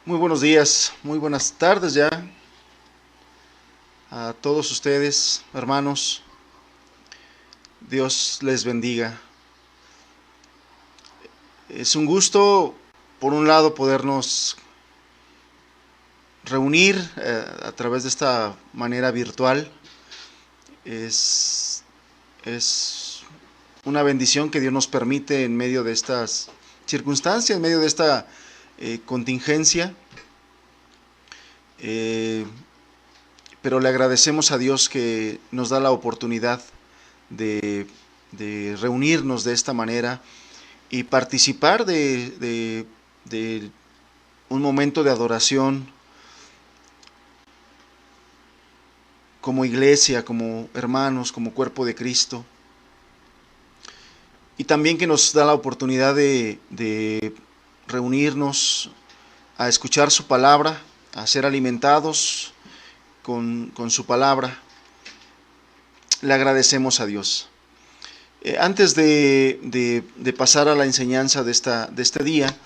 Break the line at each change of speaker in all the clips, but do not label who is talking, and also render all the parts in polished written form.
Muy buenos días, muy buenas tardes ya a todos ustedes, hermanos. Dios les bendiga. Es un gusto, por un lado, podernos reunir a través de esta manera virtual. Es, es una bendición que Dios nos permite en medio de estas circunstancias, en medio de esta contingencia. Eh, pero le agradecemos a Dios que nos da la oportunidad de, de reunirnos de esta manera y participar de un momento de adoración como iglesia, como hermanos, como cuerpo de Cristo. Y también que nos da la oportunidad de reunirnos a escuchar su palabra, a ser alimentados con su palabra. Le agradecemos a Dios. Antes de pasar a la enseñanza de este día,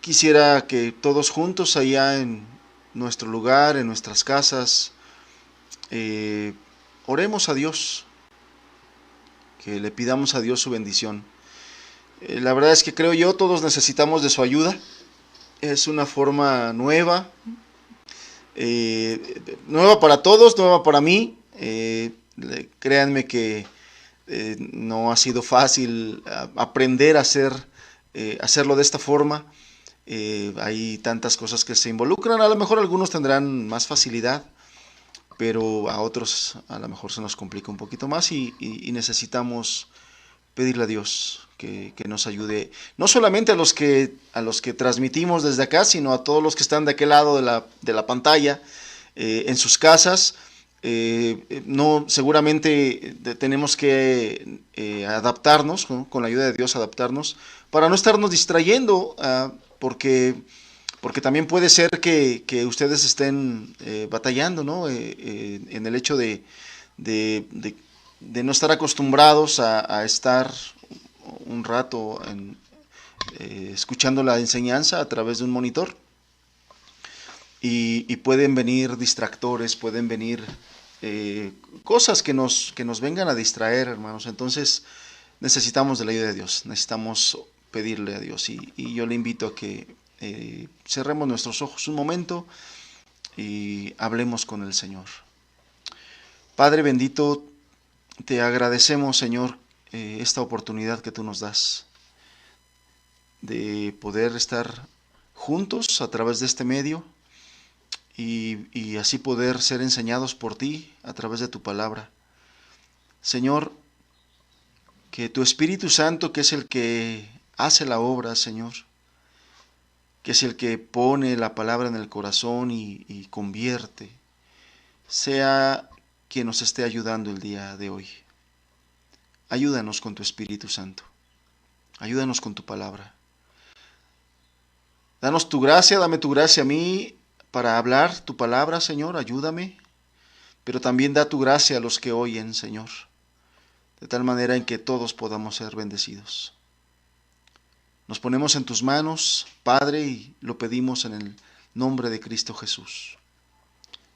quisiera que todos juntos allá en nuestro lugar, en nuestras casas, oremos a Dios, que le pidamos a Dios su bendición. La verdad es que creo yo todos necesitamos de su ayuda. Es una forma nueva, nueva para todos, nueva para mí. Créanme que no ha sido fácil aprender a hacerlo de esta forma. Hay tantas cosas que se involucran, a lo mejor algunos tendrán más facilidad, pero a otros a lo mejor se nos complica un poquito más y necesitamos pedirle a Dios que nos ayude, no solamente a los que transmitimos desde acá, sino a todos los que están de aquel lado de la pantalla, en sus casas. No, seguramente tenemos que adaptarnos, ¿no? Con la ayuda de Dios adaptarnos, para no estarnos distrayendo, porque también puede ser que ustedes estén batallando, ¿no? En el hecho de, de, de no estar acostumbrados a estar un rato escuchando la enseñanza a través de un monitor. Y pueden venir distractores, pueden venir cosas que nos vengan a distraer, hermanos. Entonces necesitamos de la ayuda de Dios, necesitamos pedirle a Dios. Y yo le invito a que cerremos nuestros ojos un momento y hablemos con el Señor. Padre bendito, te agradecemos, Señor, esta oportunidad que tú nos das de poder estar juntos a través de este medio y así poder ser enseñados por ti a través de tu palabra. Señor, que tu Espíritu Santo, que es el que hace la obra, Señor, que es el que pone la palabra en el corazón y convierte, sea quien nos esté ayudando el día de hoy. Ayúdanos con tu Espíritu Santo, ayúdanos con tu palabra. Danos tu gracia, dame tu gracia a mí para hablar tu palabra, Señor, ayúdame, pero también da tu gracia a los que oyen, Señor, de tal manera en que todos podamos ser bendecidos. Nos ponemos en tus manos, Padre, y lo pedimos en el nombre de Cristo Jesús.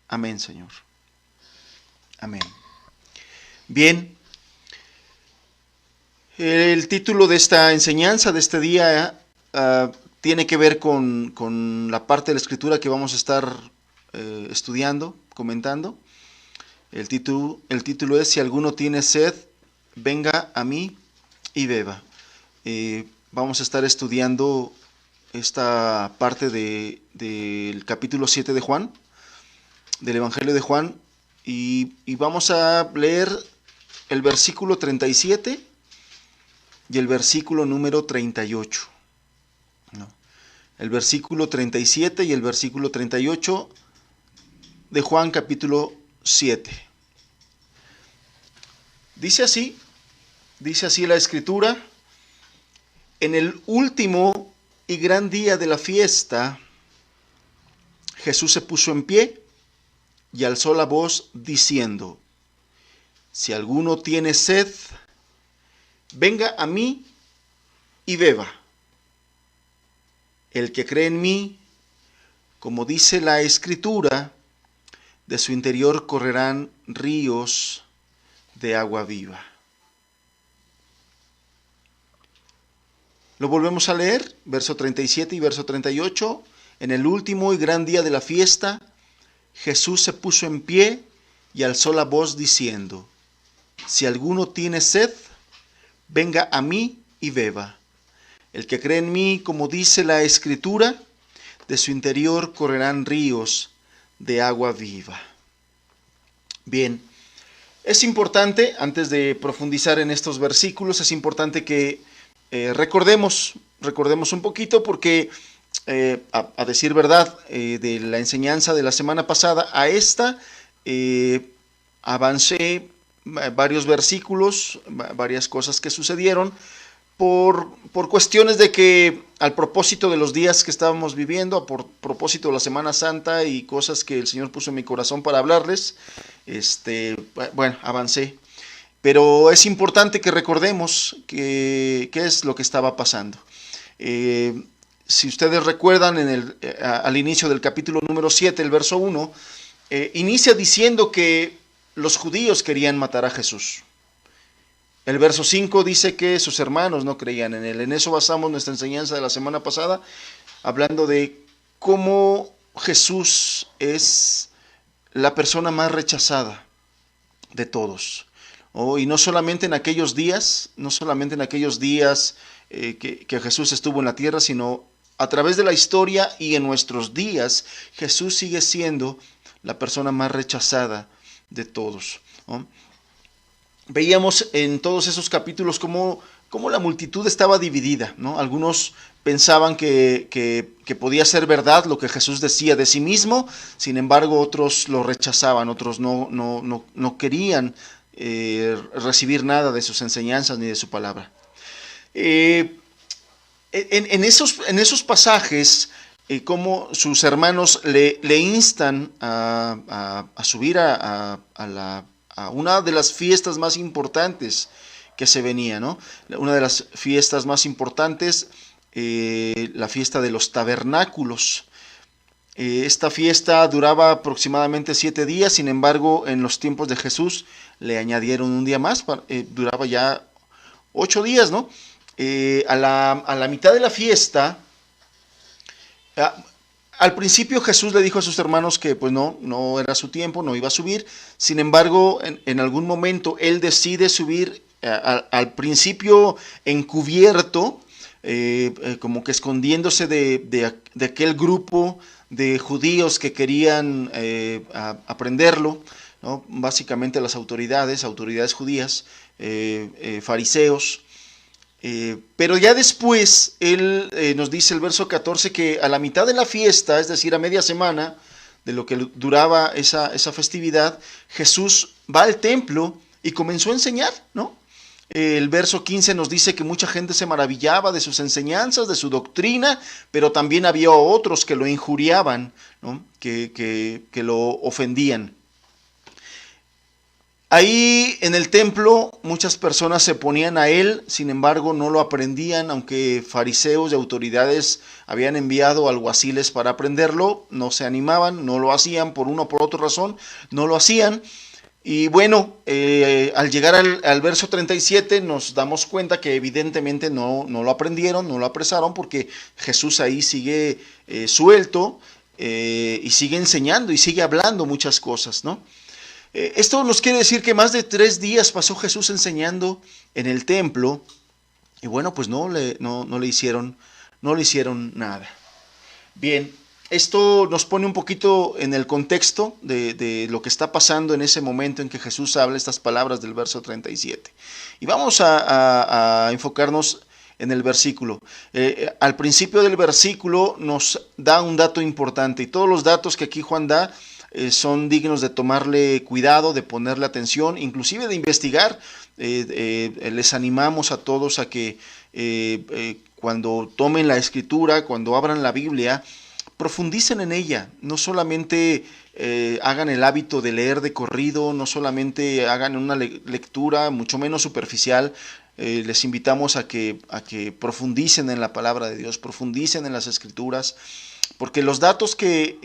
Amén, Señor. Amén. Bien, el título de esta enseñanza, de este día, tiene que ver con la parte de la Escritura que vamos a estar estudiando, comentando. El título es: Si alguno tiene sed, venga a mí y beba. Vamos a estar estudiando esta parte del capítulo 7 de Juan, del Evangelio de Juan, y vamos a leer el versículo 37 y el versículo número 38. No. El versículo 37 y el versículo 38 de Juan capítulo 7. Dice así la Escritura: en el último y gran día de la fiesta, Jesús se puso en pie y alzó la voz diciendo: si alguno tiene sed, venga a mí y beba. El que cree en mí, como dice la Escritura, de su interior correrán ríos de agua viva. Lo volvemos a leer, verso 37 y verso 38. En el último y gran día de la fiesta, Jesús se puso en pie y alzó la voz diciendo: si alguno tiene sed, venga a mí y beba. El que cree en mí, como dice la Escritura, de su interior correrán ríos de agua viva. Bien, es importante, antes de profundizar en estos versículos, es importante que recordemos un poquito, porque a decir verdad, de la enseñanza de la semana pasada a esta, avancé varios versículos, varias cosas que sucedieron, por cuestiones de que, al propósito de los días que estábamos viviendo, a propósito de la Semana Santa y cosas que el Señor puso en mi corazón para hablarles, bueno, avancé. Pero es importante que recordemos qué es lo que estaba pasando. Si ustedes recuerdan, al inicio del capítulo número 7, el verso 1, inicia diciendo que los judíos querían matar a Jesús. El verso 5 dice que sus hermanos no creían en él. En eso basamos nuestra enseñanza de la semana pasada, hablando de cómo Jesús es la persona más rechazada de todos. Y no solamente en aquellos días, que Jesús estuvo en la tierra, sino a través de la historia y en nuestros días, Jesús sigue siendo la persona más rechazada de todos, ¿no? Veíamos en todos esos capítulos cómo la multitud estaba dividida, ¿no? Algunos pensaban que podía ser verdad lo que Jesús decía de sí mismo, sin embargo otros lo rechazaban, otros no querían recibir nada de sus enseñanzas ni de su palabra. En esos pasajes, como sus hermanos le instan a subir a una de las fiestas más importantes que se venía, ¿no? Una de las fiestas más importantes, la fiesta de los tabernáculos. Esta fiesta duraba aproximadamente 7 días, sin embargo, en los tiempos de Jesús le añadieron un día más, duraba ya 8 días, ¿no? A la mitad de la fiesta, al principio Jesús le dijo a sus hermanos que pues no era su tiempo, no iba a subir. Sin embargo, en algún momento él decide subir, al principio encubierto, como que escondiéndose de aquel grupo de judíos que querían aprenderlo, ¿no? Básicamente las autoridades judías, fariseos. Pero ya después, él nos dice el verso 14 que a la mitad de la fiesta, es decir, a media semana de lo que duraba esa festividad, Jesús va al templo y comenzó a enseñar, ¿no? El verso 15 nos dice que mucha gente se maravillaba de sus enseñanzas, de su doctrina, pero también había otros que lo injuriaban, ¿no? que lo ofendían. Ahí en el templo muchas personas se oponían a él, sin embargo no lo aprendían, aunque fariseos y autoridades habían enviado alguaciles para aprenderlo, no se animaban, no lo hacían por una o por otra razón, no lo hacían. Y bueno, al llegar al verso 37 nos damos cuenta que evidentemente no lo aprendieron, no lo apresaron, porque Jesús ahí sigue suelto y sigue enseñando y sigue hablando muchas cosas, ¿no? Esto nos quiere decir que más de 3 días pasó Jesús enseñando en el templo y bueno, pues no le hicieron nada. Bien, esto nos pone un poquito en el contexto de lo que está pasando en ese momento en que Jesús habla estas palabras del verso 37. Y vamos a enfocarnos en el versículo. Al principio del versículo nos da un dato importante, y todos los datos que aquí Juan da son dignos de tomarle cuidado, de ponerle atención, inclusive de investigar. Les animamos a todos a que cuando tomen la Escritura, cuando abran la Biblia, profundicen en ella, no solamente hagan el hábito de leer de corrido, no solamente hagan una lectura mucho menos superficial, Les invitamos a que profundicen en la palabra de Dios, profundicen en las Escrituras, porque los datos que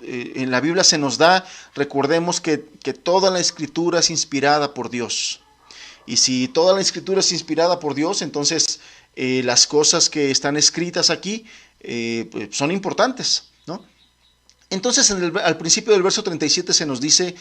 en la Biblia se nos da, recordemos que toda la Escritura es inspirada por Dios. Y si toda la Escritura es inspirada por Dios, entonces las cosas que están escritas aquí son importantes, ¿no? Entonces al principio del verso 37 se nos dice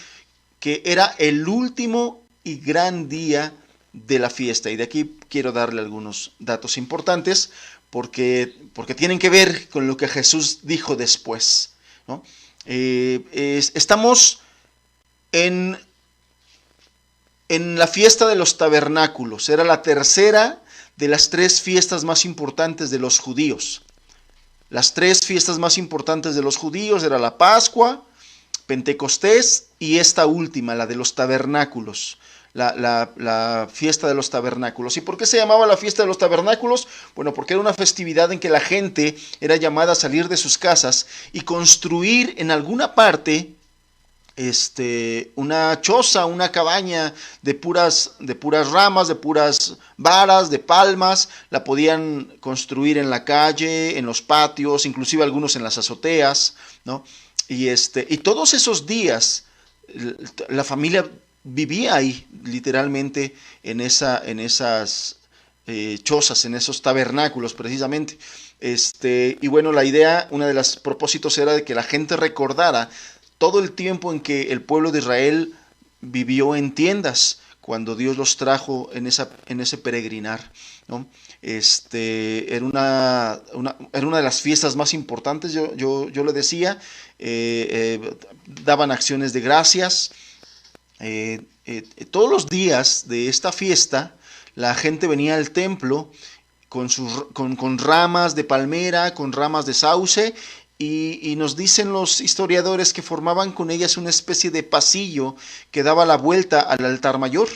que era el último y gran día de la fiesta. Y de aquí quiero darle algunos datos importantes porque tienen que ver con lo que Jesús dijo después, ¿no? Estamos en la fiesta de los tabernáculos. Era la tercera de las 3 fiestas más importantes de los judíos. Las 3 fiestas más importantes de los judíos era la Pascua, Pentecostés y esta última, la de los tabernáculos, la fiesta de los tabernáculos. ¿Y por qué se llamaba la fiesta de los tabernáculos? Bueno, porque era una festividad en que la gente era llamada a salir de sus casas y construir en alguna parte una choza, una cabaña de puras ramas, de puras varas, de palmas. La podían construir en la calle, en los patios, inclusive algunos en las azoteas, ¿no? Y todos esos días la familia vivía ahí, literalmente, en esas chozas, en esos tabernáculos precisamente. Y bueno, la idea, uno de los propósitos era de que la gente recordara todo el tiempo en que el pueblo de Israel vivió en tiendas, cuando Dios los trajo en ese peregrinar, ¿no? Era una de las fiestas más importantes, yo le decía, daban acciones de gracias. Todos los días de esta fiesta, la gente venía al templo con ramas de palmera, con ramas de sauce, y nos dicen los historiadores que formaban con ellas una especie de pasillo que daba la vuelta al altar mayor.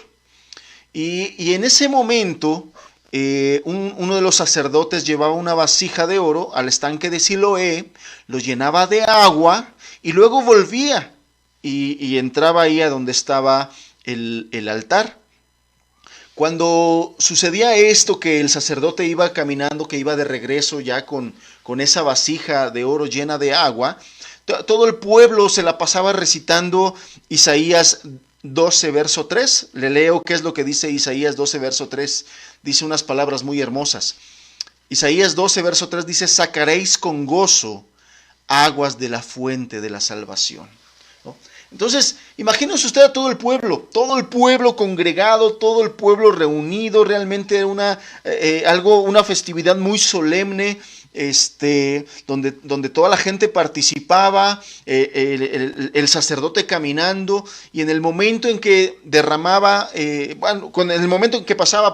Y en ese momento, uno de los sacerdotes llevaba una vasija de oro al estanque de Siloé, lo llenaba de agua y luego volvía y entraba ahí a donde estaba el altar. Cuando sucedía esto, que el sacerdote iba caminando, que iba de regreso ya con esa vasija de oro llena de agua, todo el pueblo se la pasaba recitando Isaías 12, verso 3. Le leo qué es lo que dice Isaías 12, verso 3. Dice unas palabras muy hermosas. Isaías 12, verso 3 dice: sacaréis con gozo aguas de la fuente de la salvación, ¿no? Entonces, imagínese usted a todo el pueblo congregado, todo el pueblo reunido. Realmente era una festividad muy solemne, donde toda la gente participaba, el sacerdote caminando, y en el momento en que derramaba, en el momento en que pasaba,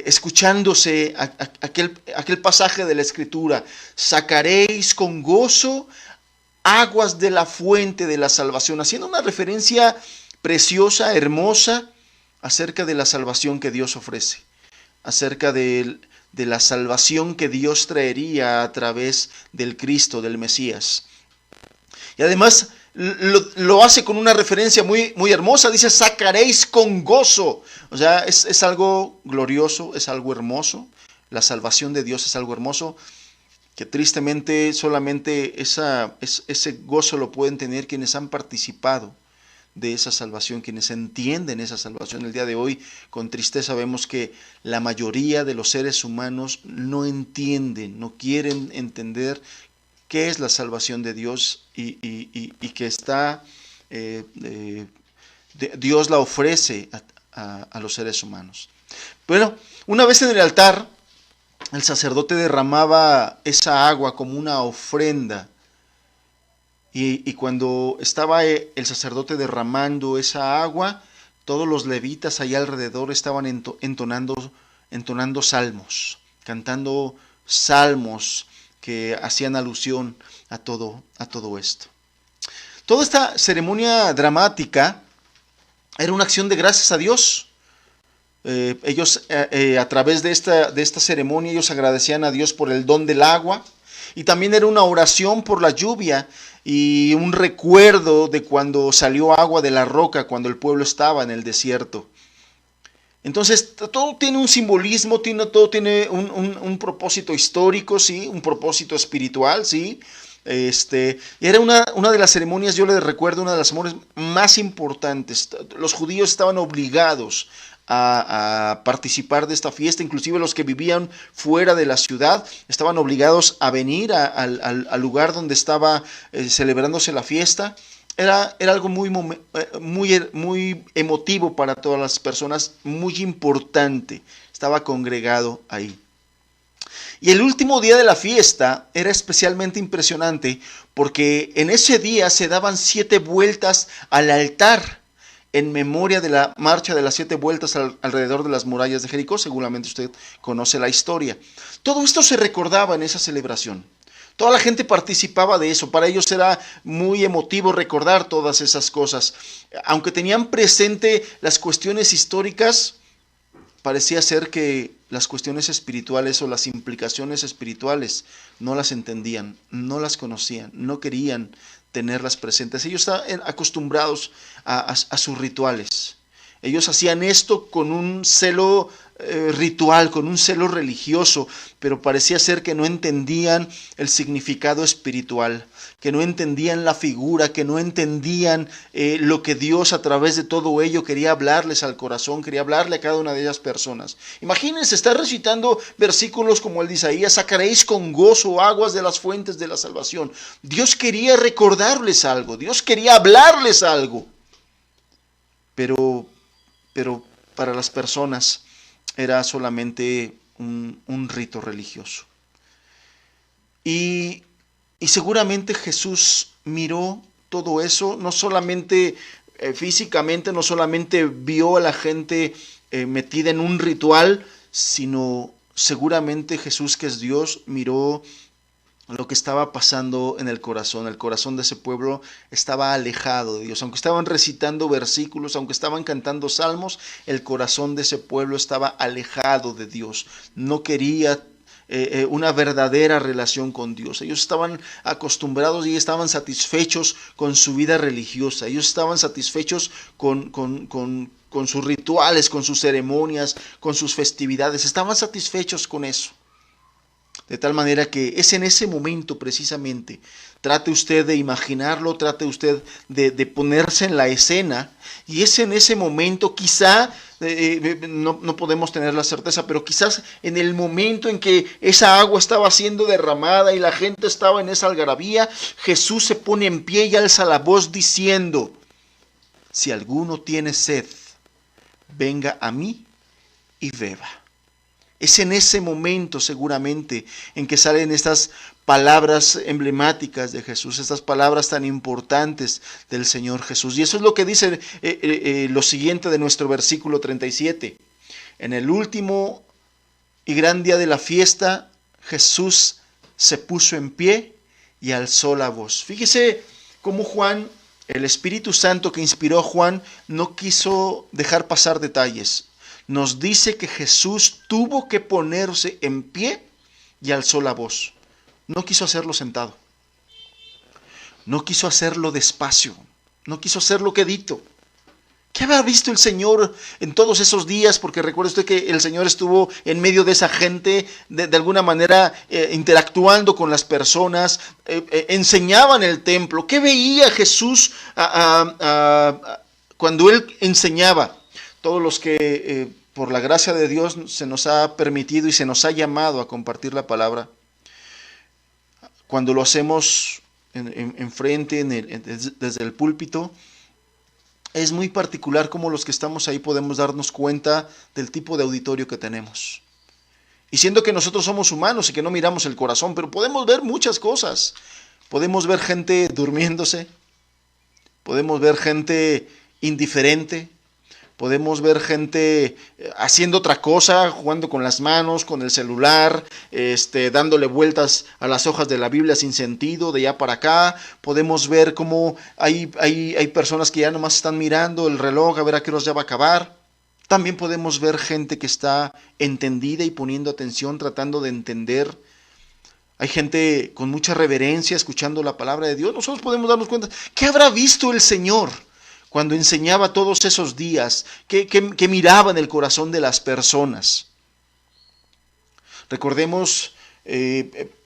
escuchándose aquel pasaje de la Escritura: sacaréis con gozo aguas de la fuente de la salvación, haciendo una referencia preciosa, hermosa, acerca de la salvación que Dios ofrece, acerca de la salvación que Dios traería a través del Cristo, del Mesías. Y además lo hace con una referencia muy, muy hermosa. Dice: sacaréis con gozo. O sea, es algo glorioso, es algo hermoso. La salvación de Dios es algo hermoso, que tristemente solamente ese gozo lo pueden tener quienes han participado de esa salvación, quienes entienden esa salvación. El día de hoy, con tristeza, vemos que la mayoría de los seres humanos no entienden, no quieren entender qué es la salvación de Dios y que Dios la ofrece a los seres humanos. Bueno, una vez en el altar, el sacerdote derramaba esa agua como una ofrenda. Y cuando estaba el sacerdote derramando esa agua, todos los levitas allá alrededor estaban entonando salmos, cantando salmos que hacían alusión a todo esto. Toda esta ceremonia dramática era una acción de gracias a Dios. Ellos a través de esta ceremonia, ellos agradecían a Dios por el don del agua, y también era una oración por la lluvia y un recuerdo de cuando salió agua de la roca, cuando el pueblo estaba en el desierto. Entonces, todo tiene un simbolismo, todo tiene un propósito histórico, ¿sí? Un propósito espiritual, ¿sí? Y era una de las ceremonias, yo le recuerdo, una de las ceremonias más importantes. Los judíos estaban obligados a participar de esta fiesta, inclusive los que vivían fuera de la ciudad estaban obligados a venir al lugar donde estaba celebrándose la fiesta. Era algo muy emotivo para todas las personas, muy importante. Estaba congregado ahí. Y el último día de la fiesta era especialmente impresionante porque en ese día se daban 7 vueltas al altar en memoria de la marcha de las 7 vueltas alrededor de las murallas de Jericó. Seguramente usted conoce la historia. Todo esto se recordaba en esa celebración. Toda la gente participaba de eso. Para ellos era muy emotivo recordar todas esas cosas. Aunque tenían presente las cuestiones históricas, parecía ser que las cuestiones espirituales o las implicaciones espirituales no las entendían, no las conocían, no querían tenerlas presentes. Ellos estaban acostumbrados a sus rituales. Ellos hacían esto con un celo ritual, con un celo religioso, pero parecía ser que no entendían el significado espiritual, que no entendían la figura, que no entendían lo que Dios a través de todo ello quería hablarles al corazón, quería hablarle a cada una de ellas personas. Imagínense, estar recitando versículos como el de Isaías: sacaréis con gozo aguas de las fuentes de la salvación. Dios quería recordarles algo, Dios quería hablarles algo, pero para las personas era solamente un rito religioso. Y seguramente Jesús miró todo eso, no solamente físicamente, no solamente vio a la gente metida en un ritual, sino seguramente Jesús, que es Dios, miró lo que estaba pasando en el corazón. El corazón de ese pueblo estaba alejado de Dios. Aunque estaban recitando versículos, aunque estaban cantando salmos, el corazón de ese pueblo estaba alejado de Dios. No quería una verdadera relación con Dios. Ellos estaban acostumbrados y estaban satisfechos con su vida religiosa. Ellos estaban satisfechos con sus rituales, con sus ceremonias, con sus festividades. Estaban satisfechos con eso. De tal manera que es en ese momento precisamente, trate usted de imaginarlo, trate usted de ponerse en la escena, y es en ese momento, quizá, no podemos tener la certeza, pero quizás en el momento en que esa agua estaba siendo derramada y la gente estaba en esa algarabía, Jesús se pone en pie y alza la voz diciendo: si alguno tiene sed, venga a mí y beba. Es en ese momento seguramente en que salen estas palabras emblemáticas de Jesús, estas palabras tan importantes del Señor Jesús. Y eso es lo que dice lo siguiente de nuestro versículo 37. En el último y gran día de la fiesta, Jesús se puso en pie y alzó la voz. Fíjese cómo Juan, el Espíritu Santo que inspiró a Juan, no quiso dejar pasar detalles. Nos dice que Jesús tuvo que ponerse en pie y alzó la voz. No quiso hacerlo sentado. No quiso hacerlo despacio. No quiso hacerlo quedito. ¿Qué habrá visto el Señor en todos esos días? Porque recuerde usted que el Señor estuvo en medio de esa gente, de alguna manera interactuando con las personas, enseñaba en el templo. ¿Qué veía Jesús cuando Él enseñaba? Todos los que por la gracia de Dios se nos ha permitido y se nos ha llamado a compartir la palabra, cuando lo hacemos enfrente, desde el púlpito, es muy particular cómo los que estamos ahí podemos darnos cuenta del tipo de auditorio que tenemos. Y siendo que nosotros somos humanos y que no miramos el corazón, pero podemos ver muchas cosas. Podemos ver gente durmiéndose, podemos ver gente indiferente, podemos ver gente haciendo otra cosa, jugando con las manos, con el celular, dándole vueltas a las hojas de la Biblia sin sentido, de allá para acá. Podemos ver cómo hay personas que ya nomás están mirando el reloj a ver a qué hora ya va a acabar. También podemos ver gente que está entendida y poniendo atención, tratando de entender. Hay gente con mucha reverencia escuchando la palabra de Dios. Nosotros podemos darnos cuenta, ¿qué habrá visto el Señor cuando enseñaba todos esos días, que miraba en el corazón de las personas. Recordemos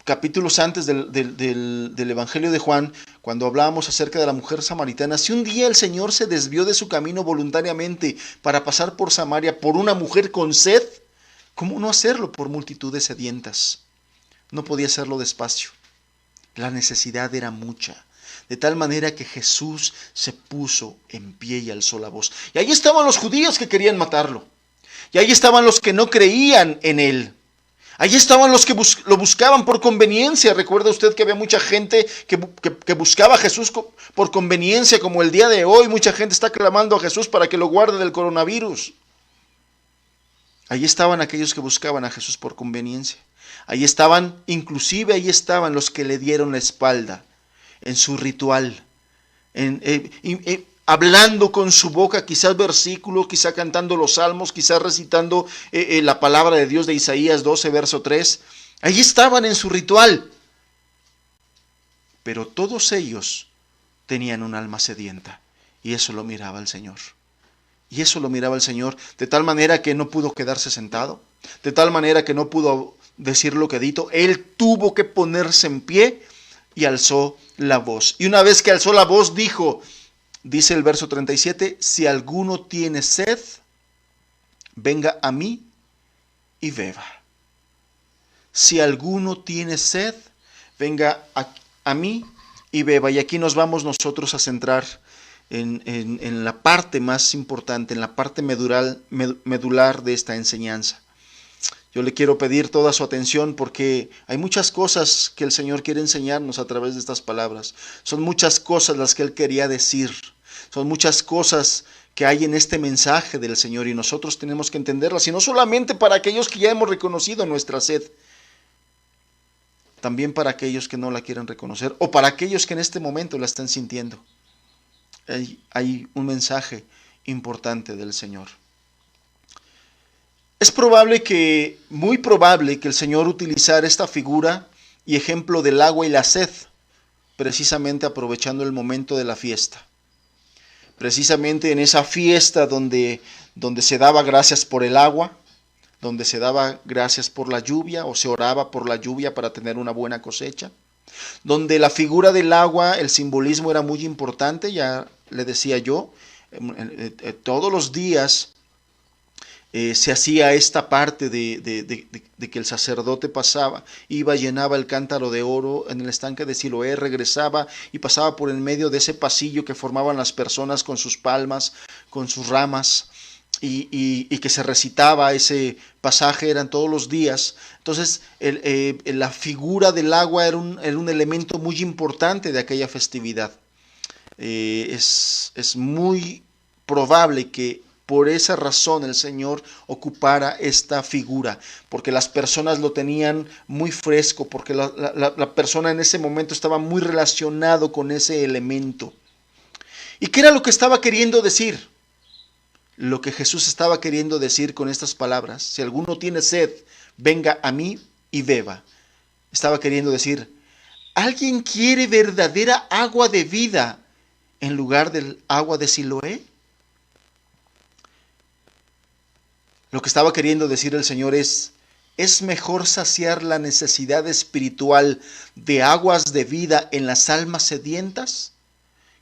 capítulos antes del Evangelio de Juan, cuando hablábamos acerca de la mujer samaritana. Si un día el Señor se desvió de su camino voluntariamente para pasar por Samaria por una mujer con sed, ¿cómo no hacerlo por multitudes sedientas? No podía hacerlo despacio. La necesidad era mucha. De tal manera que Jesús se puso en pie y alzó la voz. Y ahí estaban los judíos que querían matarlo. Y ahí estaban los que no creían en él. Allí estaban los que lo buscaban por conveniencia. Recuerda usted que había mucha gente que buscaba a Jesús por conveniencia, como el día de hoy. Mucha gente está clamando a Jesús para que lo guarde del coronavirus. Allí estaban aquellos que buscaban a Jesús por conveniencia. Allí estaban, inclusive allí estaban los que le dieron la espalda en su ritual, hablando con su boca, quizás versículos, quizás cantando los salmos, quizás recitando la palabra de Dios de Isaías 12, verso 3. Allí estaban en su ritual. Pero todos ellos tenían un alma sedienta. Y eso lo miraba el Señor. Y eso lo miraba el Señor, de tal manera que no pudo quedarse sentado, de tal manera que no pudo decir lo que dito. Él tuvo que ponerse en pie y alzó la voz. Y una vez que alzó la voz dijo, dice el verso 37, si alguno tiene sed, venga a mí y beba. Si alguno tiene sed, venga a mí y beba. Y aquí nos vamos nosotros a centrar en la parte más importante, en la parte medular de esta enseñanza. Yo le quiero pedir toda su atención porque hay muchas cosas que el Señor quiere enseñarnos a través de estas palabras. Son muchas cosas las que Él quería decir. Son muchas cosas que hay en este mensaje del Señor y nosotros tenemos que entenderlas. Y no solamente para aquellos que ya hemos reconocido nuestra sed, también para aquellos que no la quieren reconocer o para aquellos que en este momento la están sintiendo. Hay un mensaje importante del Señor. Es muy probable que el Señor utilizara esta figura y ejemplo del agua y la sed, precisamente aprovechando el momento de la fiesta. Precisamente en esa fiesta donde se daba gracias por el agua, donde se daba gracias por la lluvia o se oraba por la lluvia para tener una buena cosecha, donde la figura del agua, el simbolismo era muy importante, ya le decía yo, todos los días se hacía esta parte de que el sacerdote pasaba, iba, llenaba el cántaro de oro en el estanque de Siloé, regresaba y pasaba por en medio de ese pasillo que formaban las personas con sus palmas, con sus ramas, y que se recitaba ese pasaje, eran todos los días. Entonces la figura del agua era un elemento muy importante de aquella festividad. Es muy probable que por esa razón el Señor ocupara esta figura, porque las personas lo tenían muy fresco, porque la persona en ese momento estaba muy relacionado con ese elemento. ¿Y qué era lo que estaba queriendo decir? Lo que Jesús estaba queriendo decir con estas palabras, si alguno tiene sed, venga a mí y beba. Estaba queriendo decir, ¿alguien quiere verdadera agua de vida en lugar del agua de Siloé? Lo que estaba queriendo decir el Señor es mejor saciar la necesidad espiritual de aguas de vida en las almas sedientas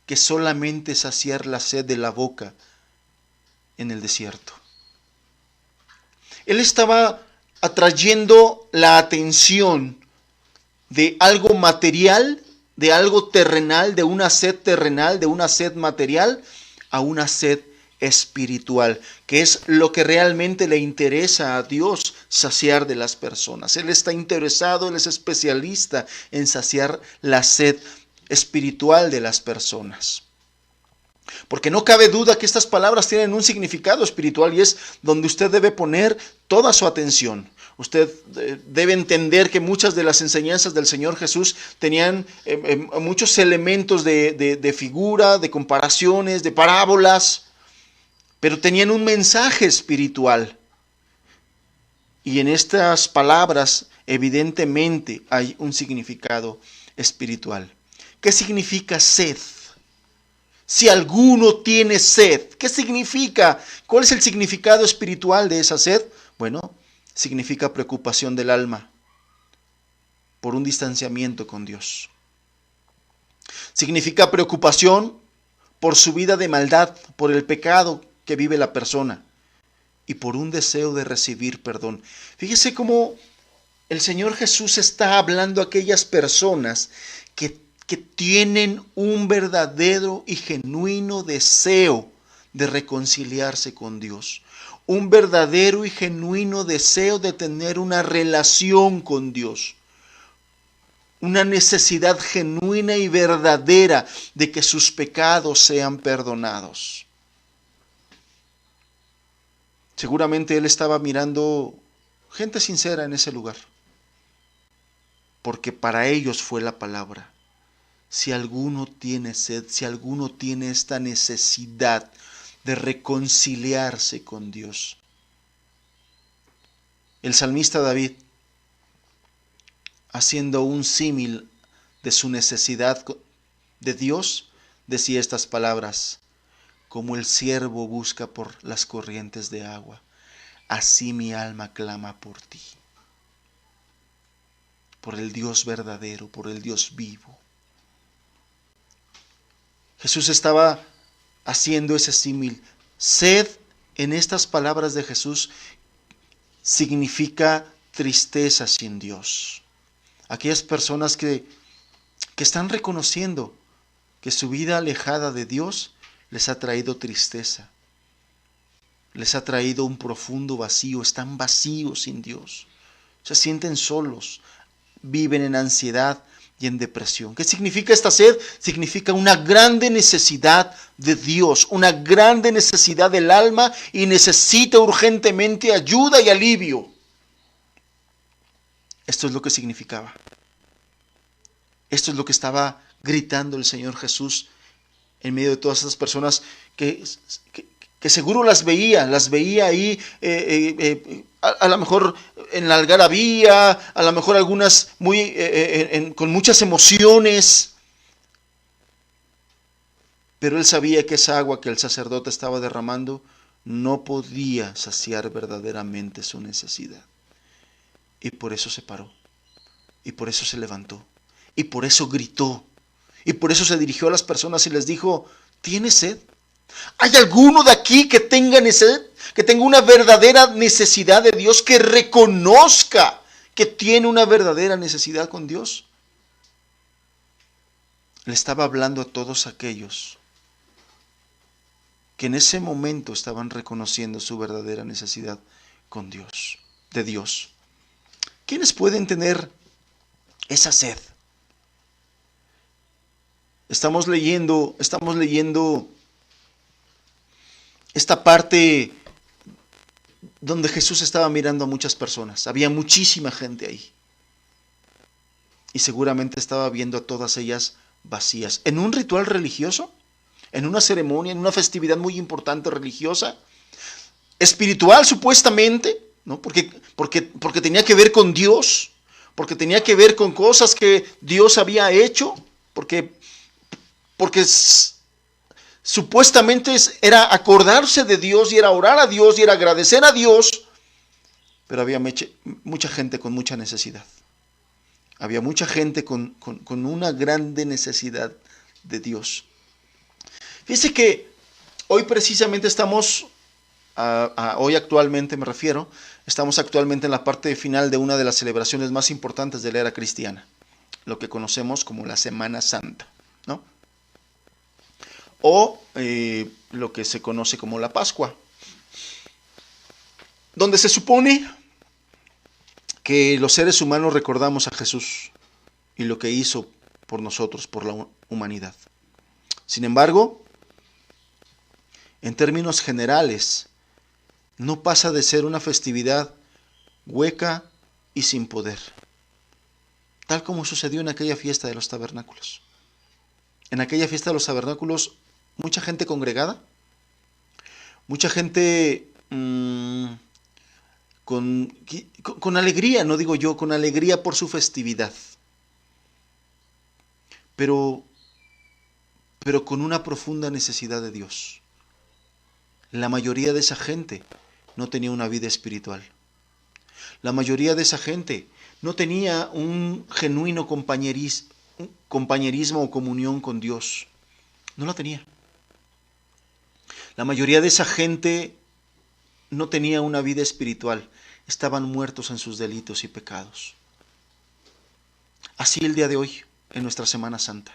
que solamente saciar la sed de la boca en el desierto. Él estaba atrayendo la atención de algo material, de algo terrenal, de una sed terrenal, de una sed material, a una sed espiritual, que es lo que realmente le interesa a Dios saciar de las personas. Él está interesado, Él es especialista en saciar la sed espiritual de las personas. Porque no cabe duda que estas palabras tienen un significado espiritual y es donde usted debe poner toda su atención. Usted debe entender que muchas de las enseñanzas del Señor Jesús tenían muchos elementos de figura, de comparaciones, de parábolas, pero tenían un mensaje espiritual. Y en estas palabras evidentemente hay un significado espiritual. ¿Qué significa sed? Si alguno tiene sed, ¿qué significa? ¿Cuál es el significado espiritual de esa sed? Bueno, significa preocupación del alma por un distanciamiento con Dios. Significa preocupación por su vida de maldad, por el pecado que vive la persona y por un deseo de recibir perdón. Fíjese cómo el Señor Jesús está hablando a aquellas personas que tienen un verdadero y genuino deseo de reconciliarse con Dios. Un verdadero y genuino deseo de tener una relación con Dios. Una necesidad genuina y verdadera de que sus pecados sean perdonados. Seguramente él estaba mirando gente sincera en ese lugar, porque para ellos fue la palabra. Si alguno tiene sed, si alguno tiene esta necesidad de reconciliarse con Dios. El salmista David, haciendo un símil de su necesidad de Dios, decía estas palabras: como el ciervo busca por las corrientes de agua, así mi alma clama por ti. Por el Dios verdadero, por el Dios vivo. Jesús estaba haciendo ese símil. Sed, en estas palabras de Jesús, significa tristeza sin Dios. Aquellas personas que están reconociendo que su vida alejada de Dios les ha traído tristeza, les ha traído un profundo vacío, están vacíos sin Dios, se sienten solos, viven en ansiedad y en depresión. ¿Qué significa esta sed? Significa una grande necesidad de Dios, una grande necesidad del alma y necesita urgentemente ayuda y alivio. Esto es lo que significaba. Esto es lo que estaba gritando el Señor Jesús en medio de todas esas personas que seguro las veía ahí, a lo mejor en la algarabía, a lo mejor algunas muy con muchas emociones, pero él sabía que esa agua que el sacerdote estaba derramando no podía saciar verdaderamente su necesidad, y por eso se paró, y por eso se levantó, y por eso gritó, y por eso se dirigió a las personas y les dijo: ¿tienes sed? ¿Hay alguno de aquí que tenga sed? Que tenga una verdadera necesidad de Dios, que reconozca que tiene una verdadera necesidad con Dios. Le estaba hablando a todos aquellos que en ese momento estaban reconociendo su verdadera necesidad con Dios, de Dios. ¿Quiénes pueden tener esa sed? Estamos leyendo esta parte donde Jesús estaba mirando a muchas personas. Había muchísima gente ahí. Y seguramente estaba viendo a todas ellas vacías. En un ritual religioso, en una ceremonia, en una festividad muy importante religiosa, espiritual supuestamente, ¿no? Porque tenía que ver con Dios, porque tenía que ver con cosas que Dios había hecho, porque supuestamente era acordarse de Dios y era orar a Dios y era agradecer a Dios, pero había mucha gente con mucha necesidad. Había mucha gente con una grande necesidad de Dios. Fíjese que hoy precisamente estamos, hoy actualmente me refiero, estamos actualmente en la parte final de una de las celebraciones más importantes de la era cristiana, lo que conocemos como la Semana Santa, ¿no? O lo que se conoce como la Pascua, donde se supone que los seres humanos recordamos a Jesús y lo que hizo por nosotros, por la humanidad. Sin embargo, en términos generales, no pasa de ser una festividad hueca y sin poder, tal como sucedió en aquella fiesta de los tabernáculos. En aquella fiesta de los tabernáculos, mucha gente congregada, mucha gente con alegría, no digo yo, con alegría por su festividad. Pero pero con una profunda necesidad de Dios. La mayoría de esa gente no tenía una vida espiritual. La mayoría de esa gente no tenía un genuino compañerismo o comunión con Dios. No la tenía. La mayoría de esa gente no tenía una vida espiritual. Estaban muertos en sus delitos y pecados. Así el día de hoy, en nuestra Semana Santa.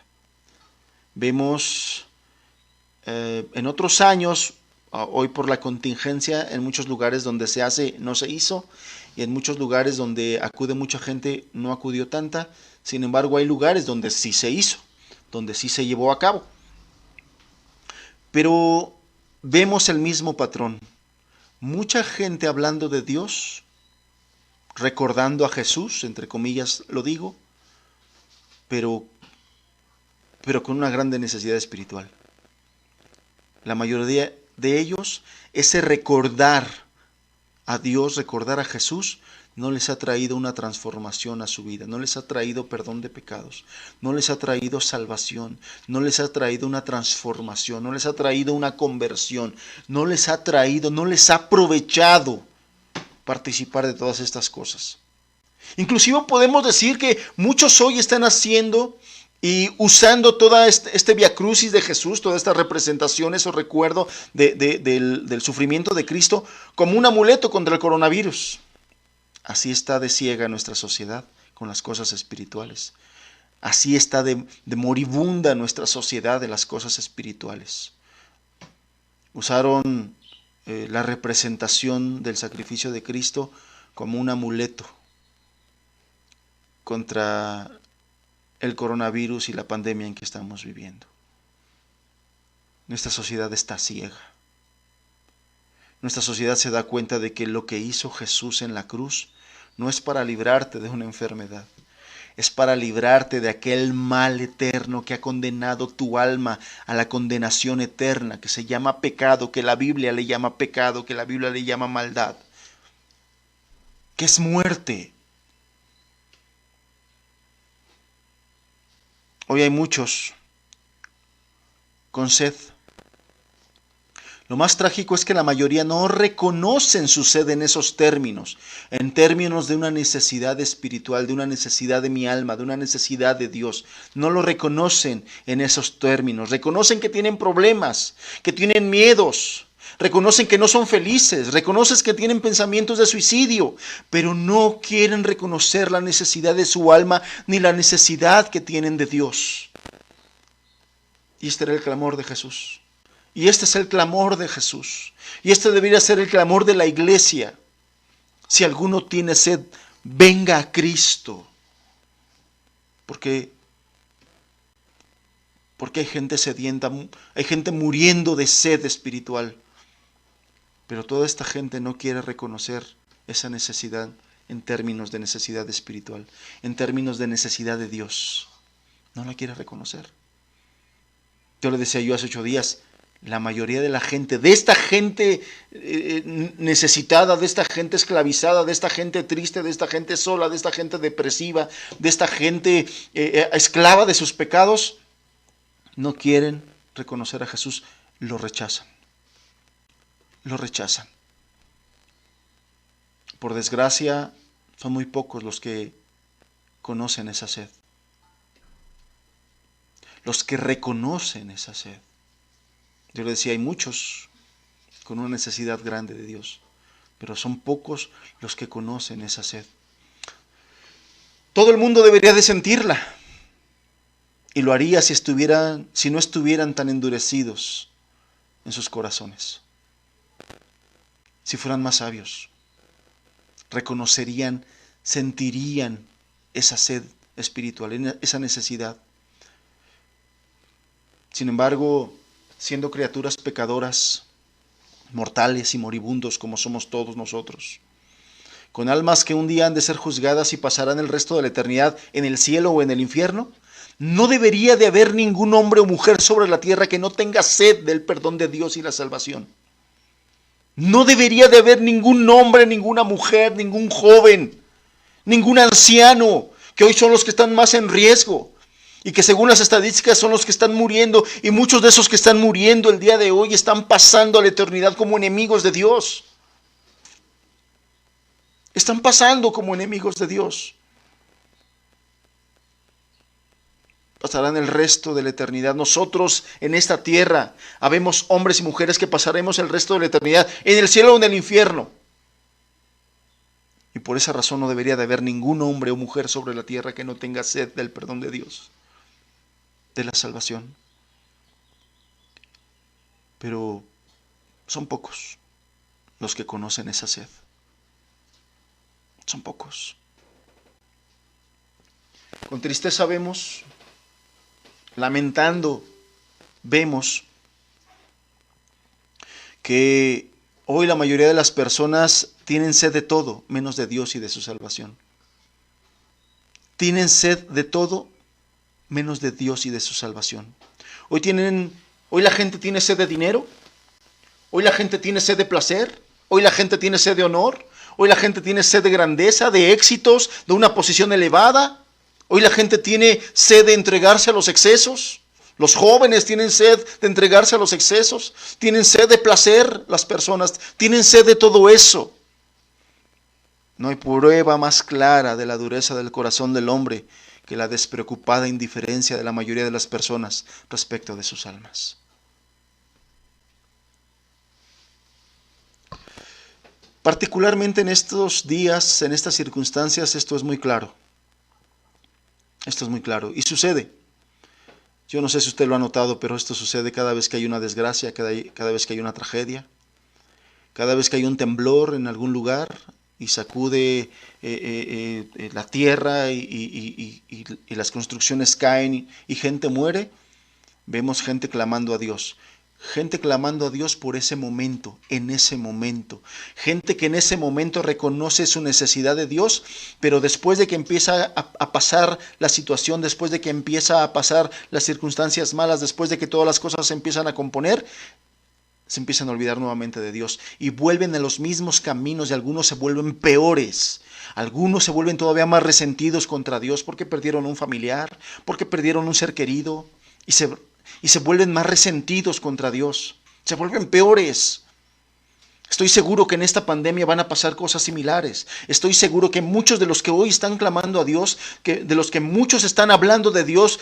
Vemos en otros años, hoy por la contingencia, en muchos lugares donde se hace, no se hizo, y en muchos lugares donde acude mucha gente, no acudió tanta. Sin embargo, hay lugares donde sí se hizo, donde sí se llevó a cabo. Pero vemos el mismo patrón. Mucha gente hablando de Dios, recordando a Jesús, entre comillas lo digo, pero con una grande necesidad espiritual. La mayoría de ellos, ese recordar a Dios, recordar a Jesús, no les ha traído una transformación a su vida, no les ha traído perdón de pecados, no les ha traído salvación, no les ha traído una transformación, no les ha traído una conversión, no les ha aprovechado participar de todas estas cosas. Inclusive podemos decir que muchos hoy están haciendo y usando toda este viacrucis de Jesús, todas estas representaciones o recuerdo del sufrimiento de Cristo como un amuleto contra el coronavirus. Así está de ciega nuestra sociedad con las cosas espirituales. Así está de moribunda nuestra sociedad de las cosas espirituales. Usaron la representación del sacrificio de Cristo como un amuleto contra el coronavirus y la pandemia en que estamos viviendo. Nuestra sociedad está ciega. Nuestra sociedad se da cuenta de que lo que hizo Jesús en la cruz no es para librarte de una enfermedad, es para librarte de aquel mal eterno que ha condenado tu alma a la condenación eterna, que se llama pecado, que la Biblia le llama pecado, que la Biblia le llama maldad, que es muerte. Hoy hay muchos con sed. Lo más trágico es que la mayoría no reconocen su sed en esos términos, en términos de una necesidad espiritual, de una necesidad de mi alma, de una necesidad de Dios. No lo reconocen en esos términos. Reconocen que tienen problemas, que tienen miedos, reconocen que no son felices, reconocen que tienen pensamientos de suicidio, pero no quieren reconocer la necesidad de su alma ni la necesidad que tienen de Dios. Y este era el clamor de Jesús. Y este es el clamor de Jesús. Y este debería ser el clamor de la iglesia. Si alguno tiene sed, venga a Cristo. Porque hay gente sedienta, hay gente muriendo de sed espiritual. Pero toda esta gente no quiere reconocer esa necesidad en términos de necesidad espiritual, en términos de necesidad de Dios. No la quiere reconocer. Yo le decía yo hace 8 días, la mayoría de la gente, de esta gente necesitada, de esta gente esclavizada, de esta gente triste, de esta gente sola, de esta gente depresiva, de esta gente esclava de sus pecados, no quieren reconocer a Jesús, lo rechazan. Lo rechazan. Por desgracia, son muy pocos los que conocen esa sed. Los que reconocen esa sed. Yo le decía, hay muchos con una necesidad grande de Dios, pero son pocos los que conocen esa sed. Todo el mundo debería de sentirla, y lo haría si no estuvieran tan endurecidos en sus corazones. Si fueran más sabios, reconocerían, sentirían esa sed espiritual, esa necesidad. Sin embargo, siendo criaturas pecadoras, mortales y moribundos como somos todos nosotros, con almas que un día han de ser juzgadas y pasarán el resto de la eternidad en el cielo o en el infierno, no debería de haber ningún hombre o mujer sobre la tierra que no tenga sed del perdón de Dios y la salvación. No debería de haber ningún hombre, ninguna mujer, ningún joven, ningún anciano, que hoy son los que están más en riesgo. Y que según las estadísticas son los que están muriendo. Y muchos de esos que están muriendo el día de hoy están pasando a la eternidad como enemigos de Dios. Están pasando como enemigos de Dios. Pasarán el resto de la eternidad. Nosotros en esta tierra habemos hombres y mujeres que pasaremos el resto de la eternidad en el cielo o en el infierno. Y por esa razón no debería de haber ningún hombre o mujer sobre la tierra que no tenga sed del perdón de Dios, de la salvación. Pero son pocos los que conocen esa sed. Son pocos. Con tristeza vemos, lamentando, vemos que hoy la mayoría de las personas tienen sed de todo, menos de Dios y de su salvación. Tienen sed de todo, menos de Dios y de su salvación. Hoy la gente tiene sed de dinero, hoy la gente tiene sed de placer, hoy la gente tiene sed de honor, hoy la gente tiene sed de grandeza, de éxitos, de una posición elevada. Hoy la gente tiene sed de entregarse a los excesos. Los jóvenes tienen sed de entregarse a los excesos. Tienen sed de placer las personas. Tienen sed de todo eso. No hay prueba más clara de la dureza del corazón del hombre que la despreocupada indiferencia de la mayoría de las personas respecto de sus almas. Particularmente en estos días, en estas circunstancias, esto es muy claro. Esto es muy claro. Y sucede. Yo no sé si usted lo ha notado, pero esto sucede cada vez que hay una desgracia, cada vez que hay una tragedia, cada vez que hay un temblor en algún lugar y sacude la tierra y las construcciones caen y gente muere, vemos gente clamando a Dios. Gente clamando a Dios por ese momento, en ese momento. Gente que en ese momento reconoce su necesidad de Dios, pero después de que empieza a pasar la situación, después de que empieza a pasar las circunstancias malas, después de que todas las cosas se empiezan a componer, se empiezan a olvidar nuevamente de Dios y vuelven a los mismos caminos y algunos se vuelven peores. Algunos se vuelven todavía más resentidos contra Dios porque perdieron un familiar, porque perdieron un ser querido y se vuelven más resentidos contra Dios, se vuelven peores. Estoy seguro que en esta pandemia van a pasar cosas similares. Estoy seguro que muchos de los que hoy están clamando a Dios, de los que muchos están hablando de Dios,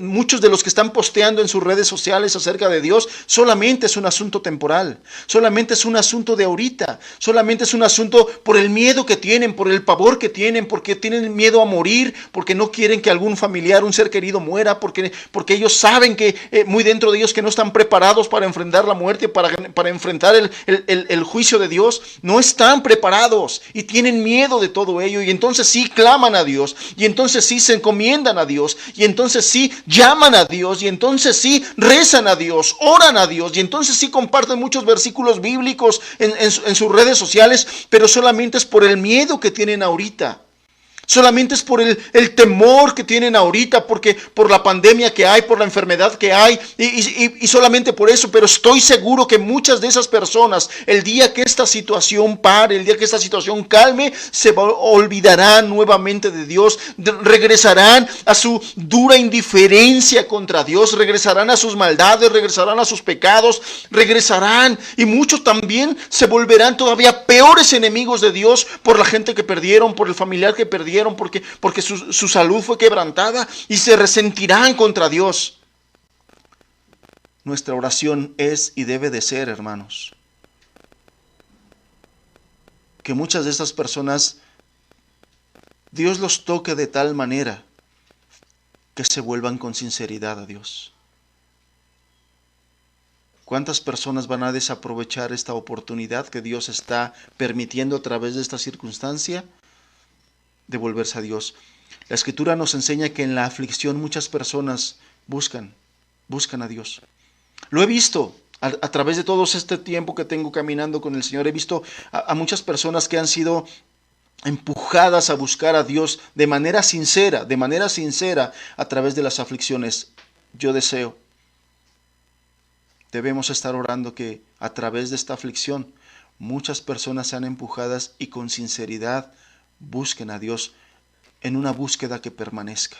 muchos de los que están posteando en sus redes sociales acerca de Dios, solamente es un asunto temporal, solamente es un asunto de ahorita, solamente es un asunto por el miedo que tienen, por el pavor que tienen, porque tienen miedo a morir, porque no quieren que algún familiar, un ser querido muera, porque ellos saben que muy dentro de ellos que no están preparados para enfrentar la muerte, para enfrentar el juicio de Dios. No están preparados y tienen miedo de todo ello, y entonces sí claman a Dios, y entonces sí se encomiendan a Dios, y entonces sí llaman a Dios, y entonces sí rezan a Dios, oran a Dios, y entonces sí comparten muchos versículos bíblicos en sus redes sociales, pero solamente es por el miedo que tienen ahorita. Solamente es por el temor que tienen ahorita, porque por la pandemia que hay, por la enfermedad que hay, y solamente por eso. Pero estoy seguro que muchas de esas personas, el día que esta situación pare, el día que esta situación calme, se olvidarán nuevamente de Dios, regresarán a su dura indiferencia contra Dios, regresarán a sus maldades, regresarán a sus pecados, regresarán, y muchos también se volverán todavía peores enemigos de Dios por la gente que perdieron, por el familiar que perdieron, porque su salud fue quebrantada, y se resentirán contra Dios. Nuestra oración es y debe de ser, hermanos, que muchas de estas personas Dios los toque de tal manera que se vuelvan con sinceridad a Dios. ¿Cuántas personas van a desaprovechar esta oportunidad que Dios está permitiendo a través de esta circunstancia de volverse a Dios? La Escritura nos enseña que en la aflicción muchas personas buscan a Dios. Lo he visto a través de todo este tiempo que tengo caminando con el Señor. He visto a muchas personas que han sido empujadas a buscar a Dios de manera sincera a través de las aflicciones. Yo deseo, debemos estar orando que a través de esta aflicción muchas personas sean empujadas y con sinceridad busquen a Dios en una búsqueda que permanezca.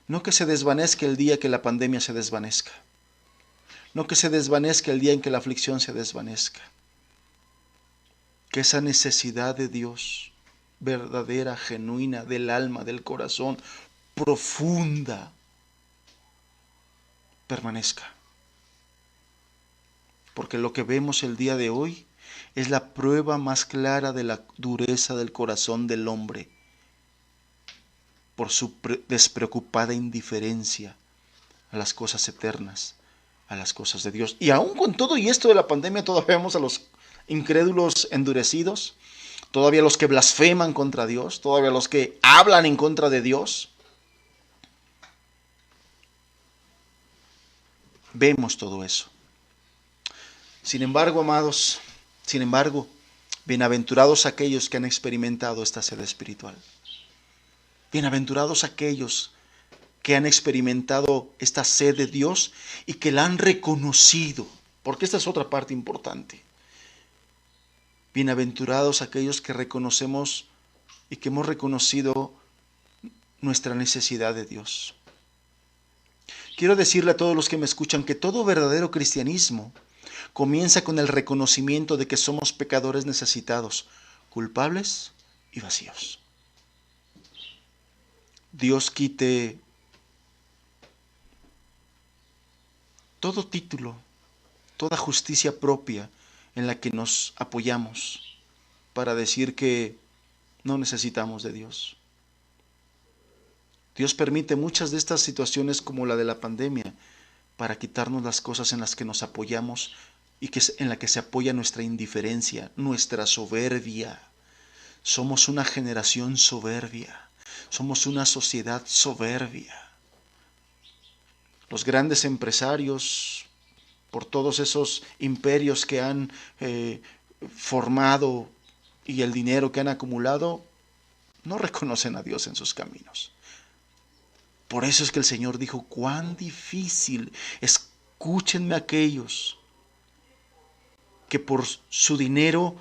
No que se desvanezca el día que la pandemia se desvanezca. No que se desvanezca el día en que la aflicción se desvanezca. Que esa necesidad de Dios, verdadera, genuina, del alma, del corazón, profunda, permanezca. Porque lo que vemos el día de hoy es la prueba más clara de la dureza del corazón del hombre por su despreocupada indiferencia a las cosas eternas, a las cosas de Dios. Y aún con todo y esto de la pandemia, todavía vemos a los incrédulos endurecidos, todavía los que blasfeman contra Dios, todavía los que hablan en contra de Dios. Vemos todo eso. Sin embargo, amados, bienaventurados aquellos que han experimentado esta sed espiritual. Bienaventurados aquellos que han experimentado esta sed de Dios y que la han reconocido, porque esta es otra parte importante. Bienaventurados aquellos que reconocemos y que hemos reconocido nuestra necesidad de Dios. Quiero decirle a todos los que me escuchan que todo verdadero cristianismo comienza con el reconocimiento de que somos pecadores necesitados, culpables y vacíos. Dios quite todo título, toda justicia propia en la que nos apoyamos para decir que no necesitamos de Dios. Dios permite muchas de estas situaciones como la de la pandemia para quitarnos las cosas en las que nos apoyamos y en la que se apoya nuestra indiferencia, nuestra soberbia. Somos una generación soberbia. Somos una sociedad soberbia. Los grandes empresarios, por todos esos imperios que han formado y el dinero que han acumulado, no reconocen a Dios en sus caminos. Por eso es que el Señor dijo, cuán difícil, escúchenme aquellos que por su dinero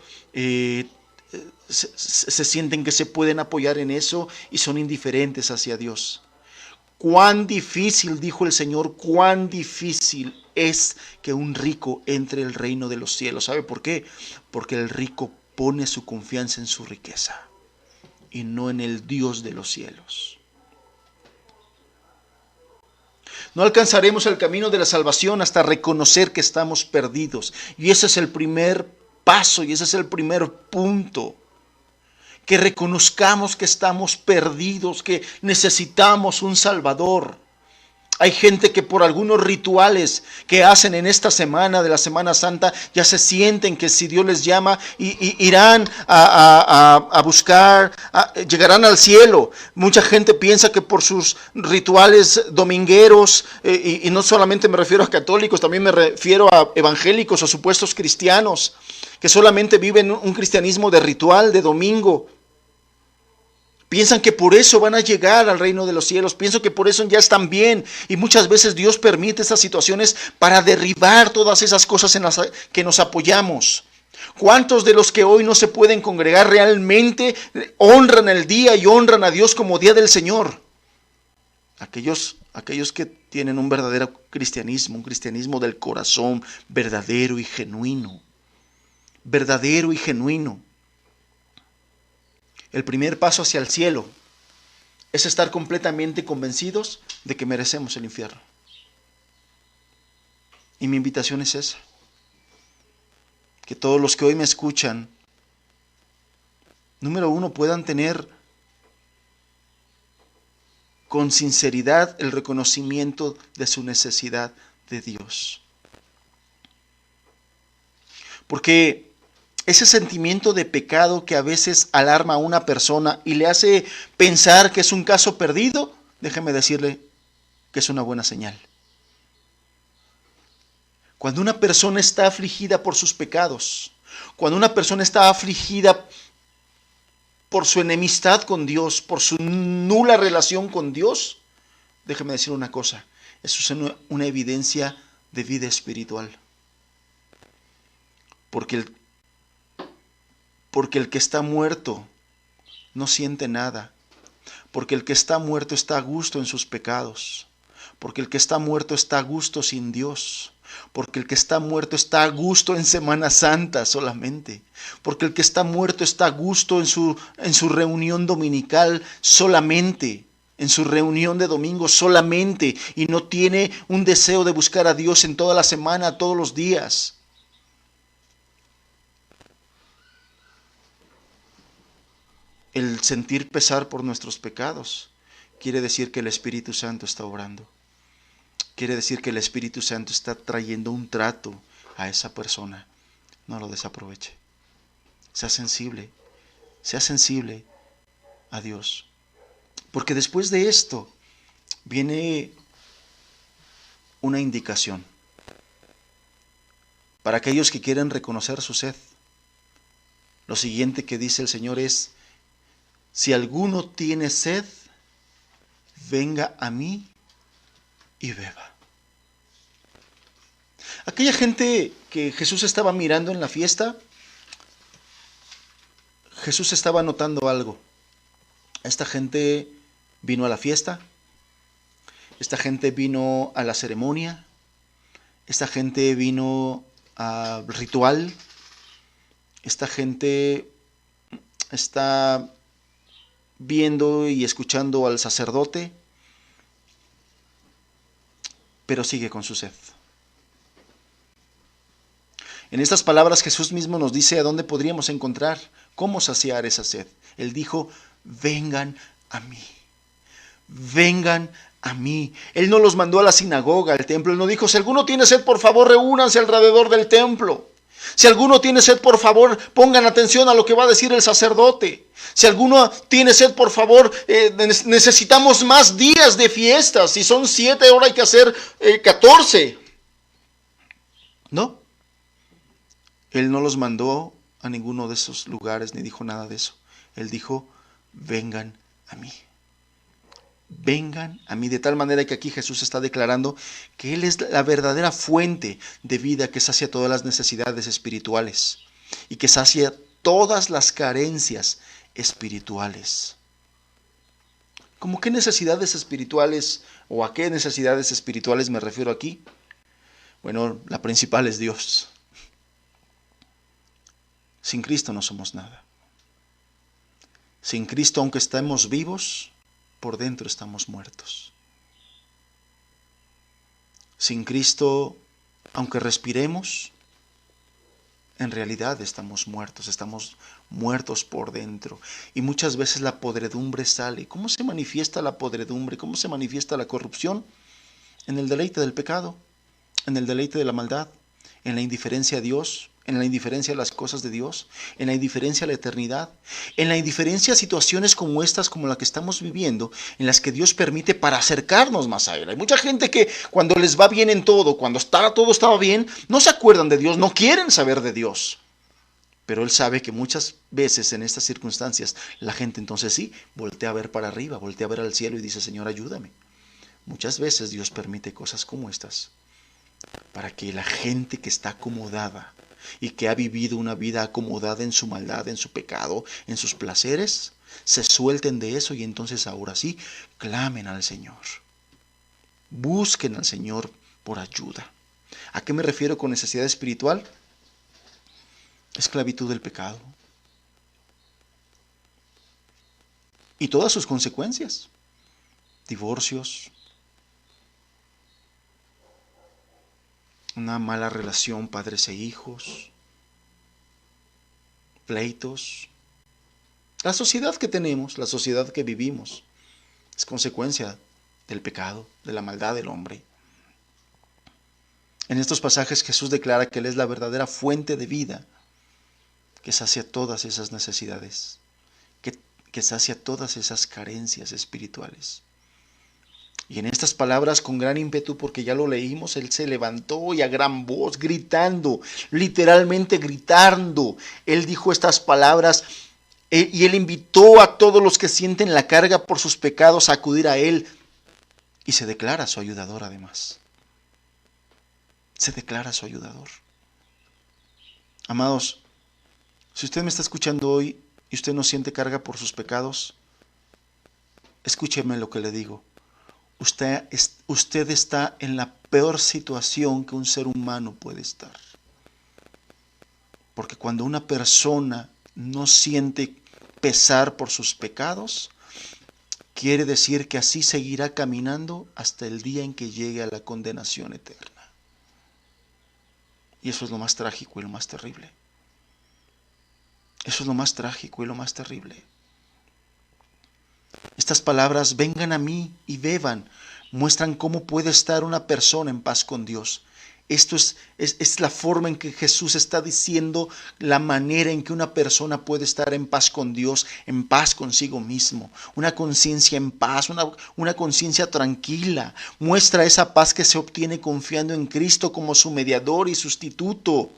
se sienten que se pueden apoyar en eso y son indiferentes hacia Dios. Cuán difícil, dijo el Señor, cuán difícil es que un rico entre el reino de los cielos. ¿Sabe por qué? Porque el rico pone su confianza en su riqueza y no en el Dios de los cielos. No alcanzaremos el camino de la salvación hasta reconocer que estamos perdidos. Y ese es el primer paso y ese es el primer punto. Que reconozcamos que estamos perdidos, que necesitamos un Salvador. Hay gente que por algunos rituales que hacen en esta semana de la Semana Santa ya se sienten que si Dios les llama irán a buscar, llegarán al cielo. Mucha gente piensa que por sus rituales domingueros, y no solamente me refiero a católicos, también me refiero a evangélicos o supuestos cristianos, que solamente viven un cristianismo de ritual, de domingo. Piensan que por eso van a llegar al reino de los cielos, piensan que por eso ya están bien, y muchas veces Dios permite estas situaciones para derribar todas esas cosas en las que nos apoyamos. ¿Cuántos de los que hoy no se pueden congregar realmente honran el día y honran a Dios como día del Señor? Aquellos que tienen un verdadero cristianismo, un cristianismo del corazón, verdadero y genuino. Verdadero y genuino. El primer paso hacia el cielo es estar completamente convencidos de que merecemos el infierno. Y mi invitación es esa. Que todos los que hoy me escuchan, número uno, puedan tener con sinceridad el reconocimiento de su necesidad de Dios. Porque ese sentimiento de pecado que a veces alarma a una persona y le hace pensar que es un caso perdido, déjeme decirle que es una buena señal. Cuando una persona está afligida por sus pecados, cuando una persona está afligida por su enemistad con Dios, por su nula relación con Dios, déjeme decir una cosa, eso es una evidencia de vida espiritual. Porque el que está muerto no siente nada. porque el que está muerto está a gusto en sus pecados, porque el que está muerto está a gusto sin Dios, porque el que está muerto está a gusto en Semana Santa solamente, porque el que está muerto está a gusto en su reunión dominical solamente, en su reunión de domingo solamente, y no tiene un deseo de buscar a Dios en toda la semana, todos los días. El sentir pesar por nuestros pecados quiere decir que el Espíritu Santo está obrando. Quiere decir que el Espíritu Santo está trayendo un trato a esa persona. No lo desaproveche. Sea sensible a Dios. Porque después de esto viene una indicación para aquellos que quieren reconocer su sed. Lo siguiente que dice el Señor es: si alguno tiene sed, venga a mí y beba. Aquella gente que Jesús estaba mirando en la fiesta, Jesús estaba notando algo. Esta gente vino a la fiesta, esta gente vino a la ceremonia, esta gente vino al ritual, esta gente está viendo y escuchando al sacerdote, pero sigue con su sed. En estas palabras Jesús mismo nos dice a dónde podríamos encontrar, cómo saciar esa sed. Él dijo: vengan a mí, vengan a mí. Él no los mandó a la sinagoga, al templo. Él no dijo: si alguno tiene sed, por favor, reúnanse alrededor del templo. Si alguno tiene sed, por favor, pongan atención a lo que va a decir el sacerdote. Si alguno tiene sed, por favor, necesitamos más días de fiestas. Si son 7, ahora hay que hacer 14. ¿No? Él no los mandó a ninguno de esos lugares, ni dijo nada de eso. Él dijo: vengan a mí. Vengan a mí, de tal manera que aquí Jesús está declarando que Él es la verdadera fuente de vida que sacia todas las necesidades espirituales y que sacia todas las carencias espirituales. ¿Cómo qué necesidades espirituales o a qué necesidades espirituales me refiero aquí? Bueno, la principal es Dios. Sin Cristo no somos nada. Sin Cristo, aunque estemos vivos, por dentro estamos muertos. Sin Cristo, aunque respiremos, en realidad estamos muertos por dentro. Y muchas veces la podredumbre sale. ¿Cómo se manifiesta la podredumbre? ¿Cómo se manifiesta la corrupción? En el deleite del pecado, en el deleite de la maldad, en la indiferencia a Dios, en la indiferencia a las cosas de Dios, en la indiferencia a la eternidad, en la indiferencia a situaciones como estas, como la que estamos viviendo, en las que Dios permite para acercarnos más a Él. Hay mucha gente que cuando les va bien en todo, cuando todo estaba bien, no se acuerdan de Dios, no quieren saber de Dios. Pero Él sabe que muchas veces en estas circunstancias la gente entonces sí, voltea a ver para arriba, voltea a ver al cielo y dice: Señor, ayúdame. Muchas veces Dios permite cosas como estas para que la gente que está acomodada y que ha vivido una vida acomodada en su maldad, en su pecado, en sus placeres, se suelten de eso y entonces ahora sí, clamen al Señor. Busquen al Señor por ayuda. ¿A qué me refiero con necesidad espiritual? Esclavitud del pecado. Y todas sus consecuencias. Divorcios. Una mala relación padres e hijos, pleitos. La sociedad que tenemos, la sociedad que vivimos, es consecuencia del pecado, de la maldad del hombre. En estos pasajes Jesús declara que Él es la verdadera fuente de vida, que sacia todas esas necesidades, que sacia todas esas carencias espirituales. Y en estas palabras, con gran ímpetu, porque ya lo leímos, Él se levantó y a gran voz, gritando, literalmente gritando, Él dijo estas palabras y Él invitó a todos los que sienten la carga por sus pecados a acudir a Él y se declara su ayudador además. Se declara su ayudador. Amados, si usted me está escuchando hoy y usted no siente carga por sus pecados, escúcheme lo que le digo. Usted está en la peor situación que un ser humano puede estar. Porque cuando una persona no siente pesar por sus pecados, quiere decir que así seguirá caminando hasta el día en que llegue a la condenación eterna. Y eso es lo más trágico y lo más terrible. Eso es lo más trágico y lo más terrible. Estas palabras, vengan a mí y beban, muestran cómo puede estar una persona en paz con Dios. Esto es la forma en que Jesús está diciendo la manera en que una persona puede estar en paz con Dios, en paz consigo mismo. Una conciencia en paz, una conciencia tranquila. Muestra esa paz que se obtiene confiando en Cristo como su mediador y sustituto.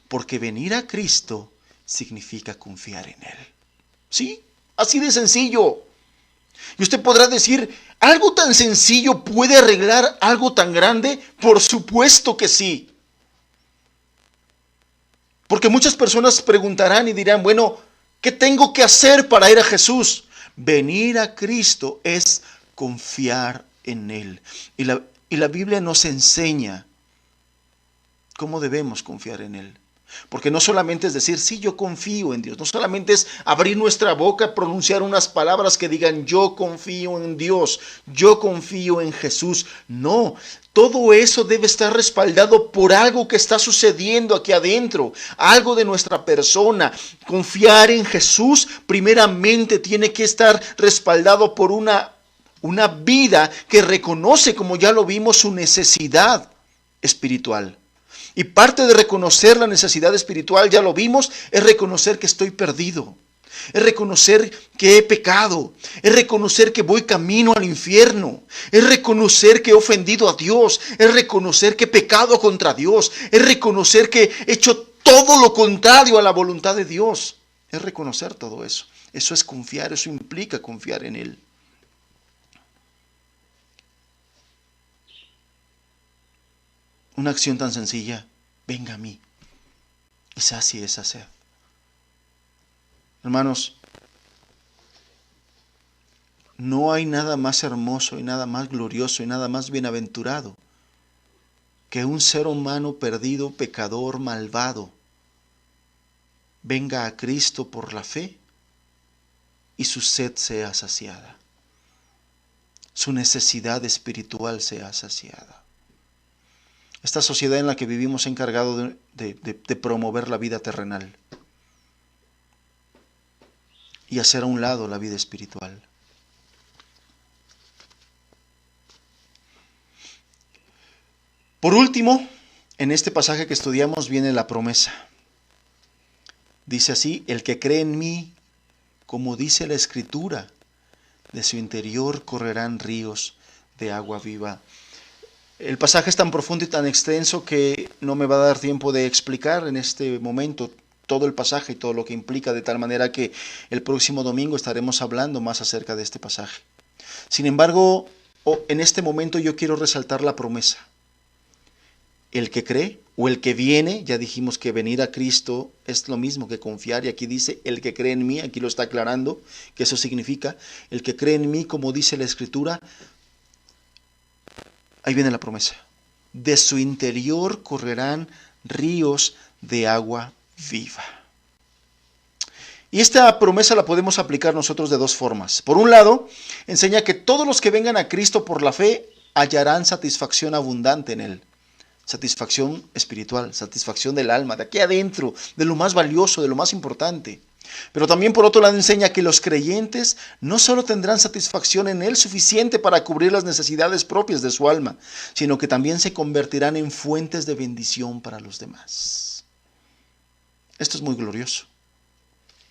Porque venir a Cristo significa confiar en Él. ¿Sí? Así de sencillo. Y usted podrá decir, ¿algo tan sencillo puede arreglar algo tan grande? Por supuesto que sí. Porque muchas personas preguntarán y dirán, bueno, ¿qué tengo que hacer para ir a Jesús? Venir a Cristo es confiar en Él. Y la Biblia nos enseña cómo debemos confiar en Él. Porque no solamente es decir, sí, yo confío en Dios. No solamente es abrir nuestra boca, pronunciar unas palabras que digan, yo confío en Dios, yo confío en Jesús. No, todo eso debe estar respaldado por algo que está sucediendo aquí adentro, algo de nuestra persona. Confiar en Jesús primeramente tiene que estar respaldado por una vida que reconoce, como ya lo vimos, su necesidad espiritual. Y parte de reconocer la necesidad espiritual, ya lo vimos, es reconocer que estoy perdido. Es reconocer que he pecado. Es reconocer que voy camino al infierno. Es reconocer que he ofendido a Dios. Es reconocer que he pecado contra Dios. Es reconocer que he hecho todo lo contrario a la voluntad de Dios. Es reconocer todo eso. Eso es confiar, eso implica confiar en Él. Una acción tan sencilla, venga a mí y sacie esa sed. Hermanos, no hay nada más hermoso y nada más glorioso y nada más bienaventurado que un ser humano perdido, pecador, malvado, venga a Cristo por la fe y su sed sea saciada. Su necesidad espiritual sea saciada. Esta sociedad en la que vivimos se ha encargado de promover la vida terrenal y hacer a un lado la vida espiritual. Por último, en este pasaje que estudiamos viene la promesa. Dice así, el que cree en mí, como dice la Escritura, de su interior correrán ríos de agua viva. El pasaje es tan profundo y tan extenso que no me va a dar tiempo de explicar en este momento todo el pasaje y todo lo que implica, de tal manera que el próximo domingo estaremos hablando más acerca de este pasaje. Sin embargo, en este momento yo quiero resaltar la promesa. El que cree o el que viene, ya dijimos que venir a Cristo es lo mismo que confiar, y aquí dice el que cree en mí, aquí lo está aclarando, que eso significa el que cree en mí, como dice la Escritura. Ahí viene la promesa. De su interior correrán ríos de agua viva. Y esta promesa la podemos aplicar nosotros de dos formas. Por un lado, enseña que todos los que vengan a Cristo por la fe hallarán satisfacción abundante en Él. Satisfacción espiritual, satisfacción del alma, de aquí adentro, de lo más valioso, de lo más importante. Pero también por otro lado enseña que los creyentes no solo tendrán satisfacción en Él suficiente para cubrir las necesidades propias de su alma, sino que también se convertirán en fuentes de bendición para los demás. Esto es muy glorioso.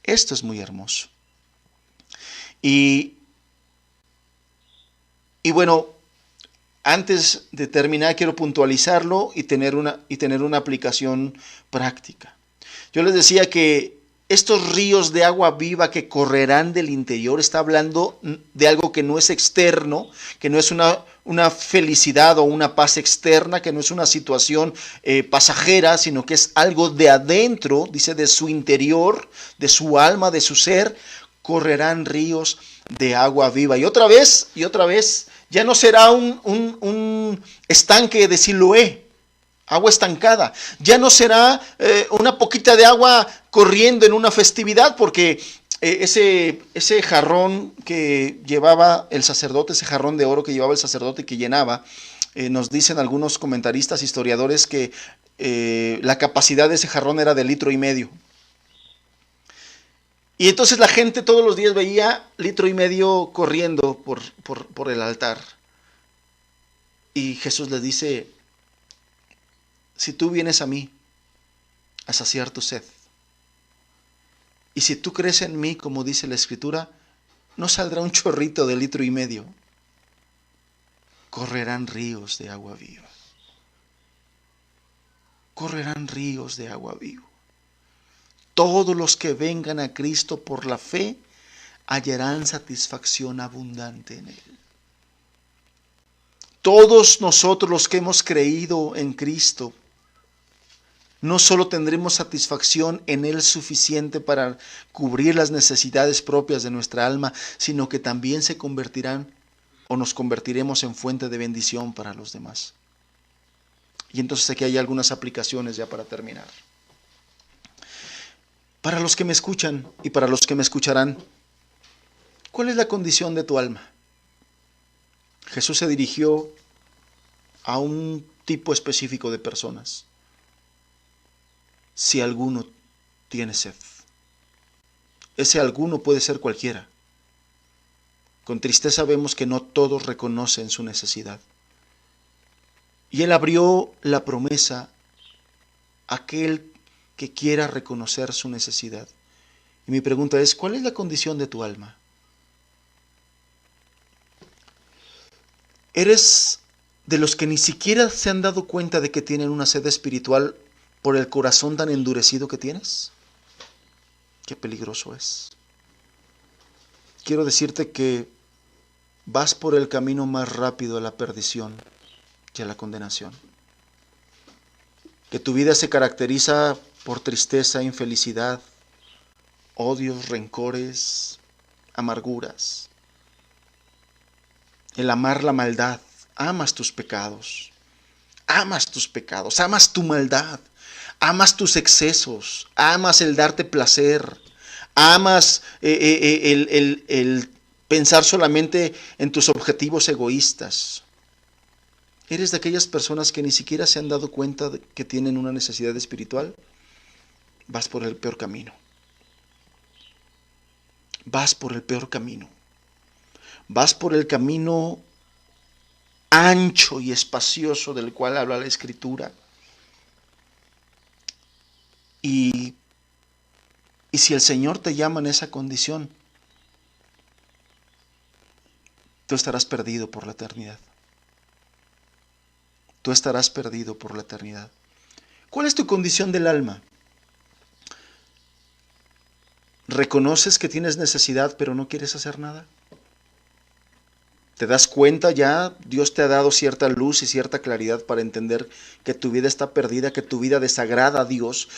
Esto es muy hermoso. Y bueno, antes de terminar quiero puntualizarlo y tener una aplicación práctica. Yo les decía que estos ríos de agua viva que correrán del interior, está hablando de algo que no es externo, que no es una felicidad o una paz externa, que no es una situación pasajera, sino que es algo de adentro, dice de su interior, de su alma, de su ser, correrán ríos de agua viva. Y otra vez, ya no será un estanque de Siloé, agua estancada. Ya no será una poquita de agua corriendo en una festividad, porque ese jarrón que llevaba el sacerdote, ese jarrón de oro que llevaba el sacerdote que llenaba, nos dicen algunos comentaristas, historiadores, que la capacidad de ese jarrón era de 1,5 litros. Y entonces la gente todos los días veía 1,5 litros corriendo por el altar. Y Jesús les dice: si tú vienes a mí a saciar tu sed, y si tú crees en mí, como dice la Escritura, no saldrá un chorrito de 1,5 litros, correrán ríos de agua viva. Correrán ríos de agua viva. Todos los que vengan a Cristo por la fe hallarán satisfacción abundante en Él. Todos nosotros los que hemos creído en Cristo, no solo tendremos satisfacción en Él suficiente para cubrir las necesidades propias de nuestra alma, sino que también se convertirán o nos convertiremos en fuente de bendición para los demás. Y entonces aquí hay algunas aplicaciones ya para terminar. Para los que me escuchan y para los que me escucharán, ¿cuál es la condición de tu alma? Jesús se dirigió a un tipo específico de personas. Si alguno tiene sed, ese alguno puede ser cualquiera. Con tristeza vemos que no todos reconocen su necesidad. Y Él abrió la promesa a aquel que quiera reconocer su necesidad. Y mi pregunta es: ¿cuál es la condición de tu alma? ¿Eres de los que ni siquiera se han dado cuenta de que tienen una sed espiritual por el corazón tan endurecido que tienes? Qué peligroso es. Quiero decirte que vas por el camino más rápido a la perdición y a la condenación. Que tu vida se caracteriza por tristeza, infelicidad, odios, rencores, amarguras. El amar la maldad, amas tus pecados, amas tu maldad, amas tus excesos, amas el darte placer, amas el pensar solamente en tus objetivos egoístas. ¿Eres de aquellas personas que ni siquiera se han dado cuenta de que tienen una necesidad espiritual? Vas por el peor camino. Vas por el peor camino. Vas por el camino ancho y espacioso del cual habla la Escritura. Y si el Señor te llama en esa condición, tú estarás perdido por la eternidad. Tú estarás perdido por la eternidad. ¿Cuál es tu condición del alma? ¿Reconoces que tienes necesidad pero no quieres hacer nada? ¿Te das cuenta ya? Dios te ha dado cierta luz y cierta claridad para entender que tu vida está perdida, que tu vida desagrada a Dios.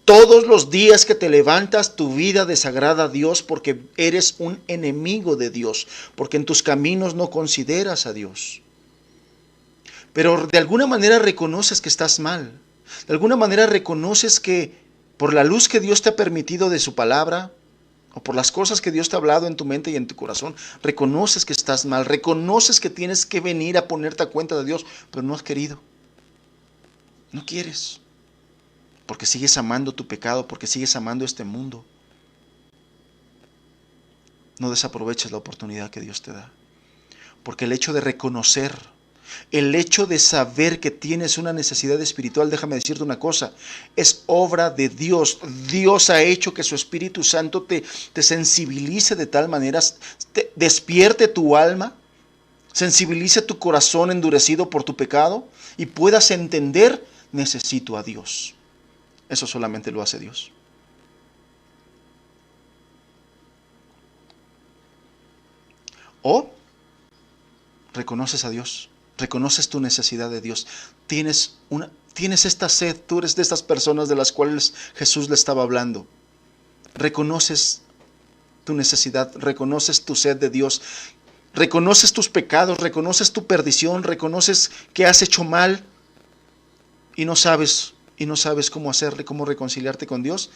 Todos los días que te levantas, tu vida desagrada a Dios porque eres un enemigo de Dios, porque en tus caminos no consideras a Dios. Pero de alguna manera reconoces que estás mal. De alguna manera reconoces que por la luz que Dios te ha permitido de su palabra, o por las cosas que Dios te ha hablado en tu mente y en tu corazón, reconoces que estás mal, reconoces que tienes que venir a ponerte a cuenta de Dios, pero no has querido. No quieres. Porque sigues amando tu pecado, porque sigues amando este mundo. No desaproveches la oportunidad que Dios te da. Porque el hecho de reconocer, el hecho de saber que tienes una necesidad espiritual, déjame decirte una cosa, es obra de Dios. Dios ha hecho que su Espíritu Santo te sensibilice de tal manera, despierte tu alma, sensibilice tu corazón endurecido por tu pecado y puedas entender: necesito a Dios. Eso solamente lo hace Dios. O reconoces a Dios, reconoces tu necesidad de Dios. Tienes esta sed, tú eres de estas personas de las cuales Jesús le estaba hablando. Reconoces tu necesidad, reconoces tu sed de Dios, reconoces tus pecados, reconoces tu perdición, reconoces que has hecho mal y no sabes cómo hacerle, cómo reconciliarte con Dios,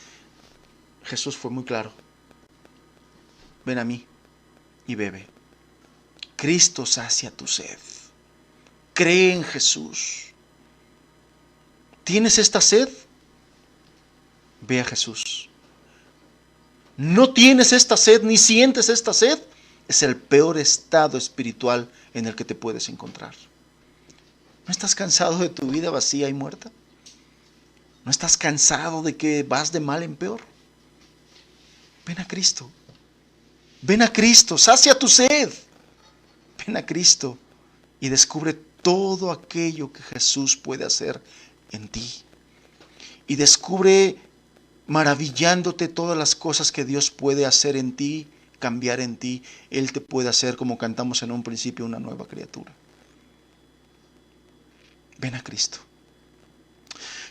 Jesús fue muy claro. Ven a mí y bebe. Cristo sacia tu sed. Cree en Jesús. ¿Tienes esta sed? Ve a Jesús. ¿No tienes esta sed ni sientes esta sed? Es el peor estado espiritual en el que te puedes encontrar. ¿No estás cansado de tu vida vacía y muerta? ¿No estás cansado de que vas de mal en peor? Ven a Cristo. Ven a Cristo, sacia tu sed. Ven a Cristo y descubre todo aquello que Jesús puede hacer en ti. Y descubre maravillándote todas las cosas que Dios puede hacer en ti, cambiar en ti. Él te puede hacer, como cantamos en un principio, una nueva criatura. Ven a Cristo.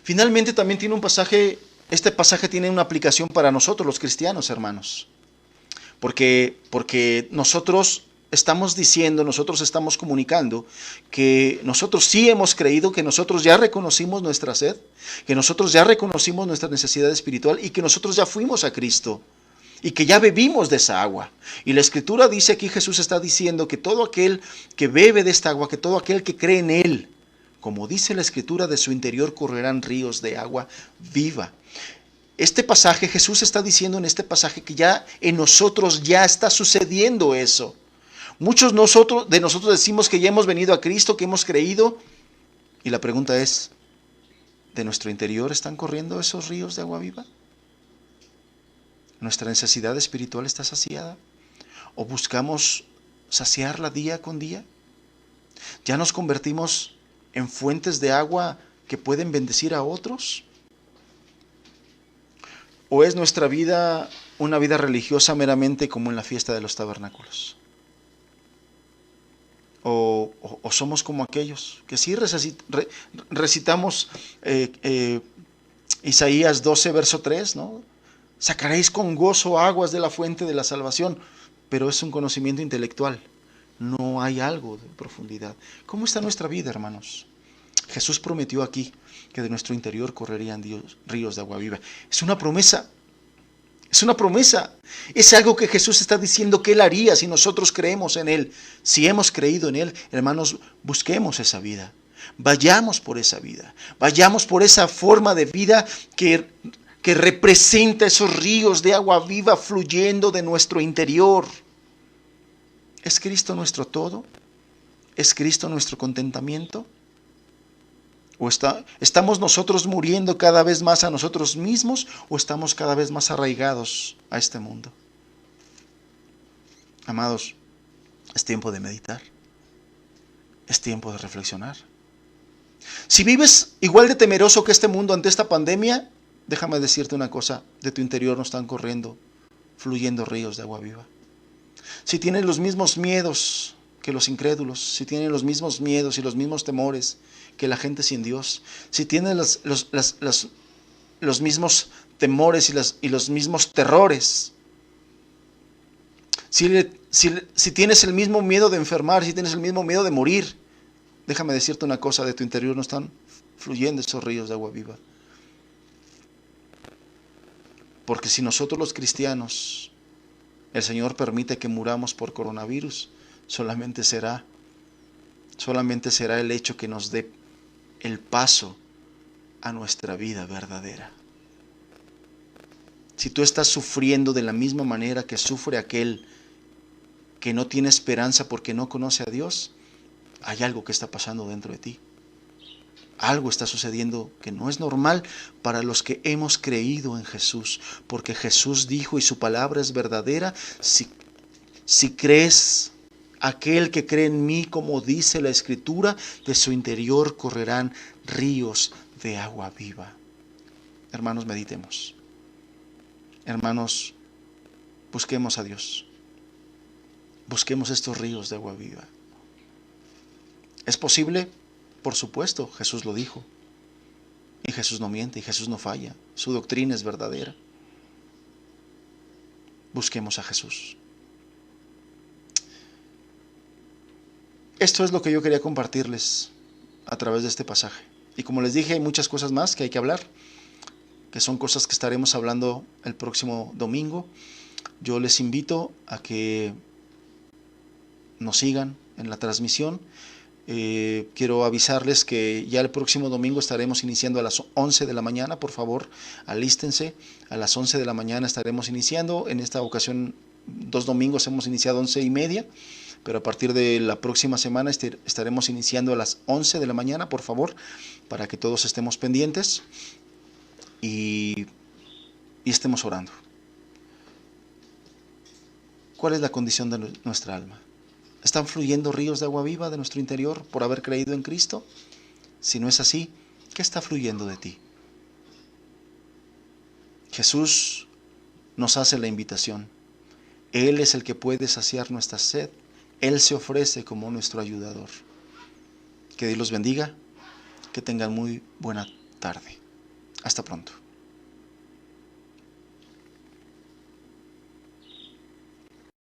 Finalmente también tiene un pasaje, este pasaje tiene una aplicación para nosotros los cristianos, hermanos. Porque nosotros estamos diciendo, nosotros estamos comunicando que nosotros sí hemos creído, que nosotros ya reconocimos nuestra sed, que nosotros ya reconocimos nuestra necesidad espiritual y que nosotros ya fuimos a Cristo y que ya bebimos de esa agua. Y la Escritura dice aquí, Jesús está diciendo que todo aquel que bebe de esta agua, que todo aquel que cree en Él, como dice la Escritura, de su interior correrán ríos de agua viva. Este pasaje, Jesús está diciendo en este pasaje que ya en nosotros ya está sucediendo eso. Muchos de nosotros decimos que ya hemos venido a Cristo, que hemos creído. Y la pregunta es, ¿de nuestro interior están corriendo esos ríos de agua viva? ¿Nuestra necesidad espiritual está saciada? ¿O buscamos saciarla día con día? ¿Ya nos convertimos en fuentes de agua que pueden bendecir a otros? ¿O es nuestra vida una vida religiosa meramente como en la fiesta de los tabernáculos? ¿O somos como aquellos que sí recitamos Isaías 12, verso 3, ¿no? Sacaréis con gozo aguas de la fuente de la salvación, pero es un conocimiento intelectual, no hay algo de profundidad. ¿Cómo está nuestra vida, hermanos? Jesús prometió aquí que de nuestro interior correrían ríos de agua viva. Es una promesa. Es una promesa. Es algo que Jesús está diciendo que Él haría si nosotros creemos en Él. Si hemos creído en Él, hermanos, busquemos esa vida. Vayamos por esa vida. Vayamos por esa forma de vida que representa esos ríos de agua viva fluyendo de nuestro interior. ¿Es Cristo nuestro todo? ¿Es Cristo nuestro contentamiento? ¿O estamos nosotros muriendo cada vez más a nosotros mismos o estamos cada vez más arraigados a este mundo? Amados, es tiempo de meditar. Es tiempo de reflexionar. Si vives igual de temeroso que este mundo ante esta pandemia, déjame decirte una cosa, de tu interior no están fluyendo ríos de agua viva. Si tienes los mismos miedos que los incrédulos, si tienes los mismos miedos y los mismos temores que la gente sin Dios, si tienes los mismos temores y los mismos terrores, si tienes el mismo miedo de enfermar, si tienes el mismo miedo de morir, déjame decirte una cosa, de tu interior no están fluyendo esos ríos de agua viva. Porque si nosotros los cristianos, el Señor permite que muramos por coronavirus, solamente será el hecho que nos dé el paso a nuestra vida verdadera. Si tú estás sufriendo de la misma manera que sufre aquel que no tiene esperanza porque no conoce a Dios, hay algo que está pasando dentro de ti. Algo está sucediendo que no es normal para los que hemos creído en Jesús, porque Jesús dijo y su palabra es verdadera. Si crees, aquel que cree en mí, como dice la Escritura, de su interior correrán ríos de agua viva. Hermanos, meditemos. Hermanos, busquemos a Dios. Busquemos estos ríos de agua viva. ¿Es posible? Por supuesto, Jesús lo dijo. Y Jesús no miente, y Jesús no falla. Su doctrina es verdadera. busquemos a Jesús. Esto es lo que yo quería compartirles a través de este pasaje. Y como les dije, hay muchas cosas más que hay que hablar, que son cosas que estaremos hablando el próximo domingo. Yo les invito a que nos sigan en la transmisión. Quiero avisarles que ya el próximo domingo estaremos iniciando a las 11 de la mañana. Por favor, alístense. A las 11 de la mañana estaremos iniciando. En esta ocasión, 2 domingos hemos iniciado 11:30, pero a partir de la próxima semana estaremos iniciando a las 11 de la mañana, por favor, para que todos estemos pendientes y estemos orando. ¿Cuál es la condición de nuestra alma? ¿Están fluyendo ríos de agua viva de nuestro interior por haber creído en Cristo? Si no es así, ¿qué está fluyendo de ti? Jesús nos hace la invitación. Él es el que puede saciar nuestra sed. Él se ofrece como nuestro ayudador. Que Dios los bendiga. Que tengan muy buena tarde. Hasta pronto.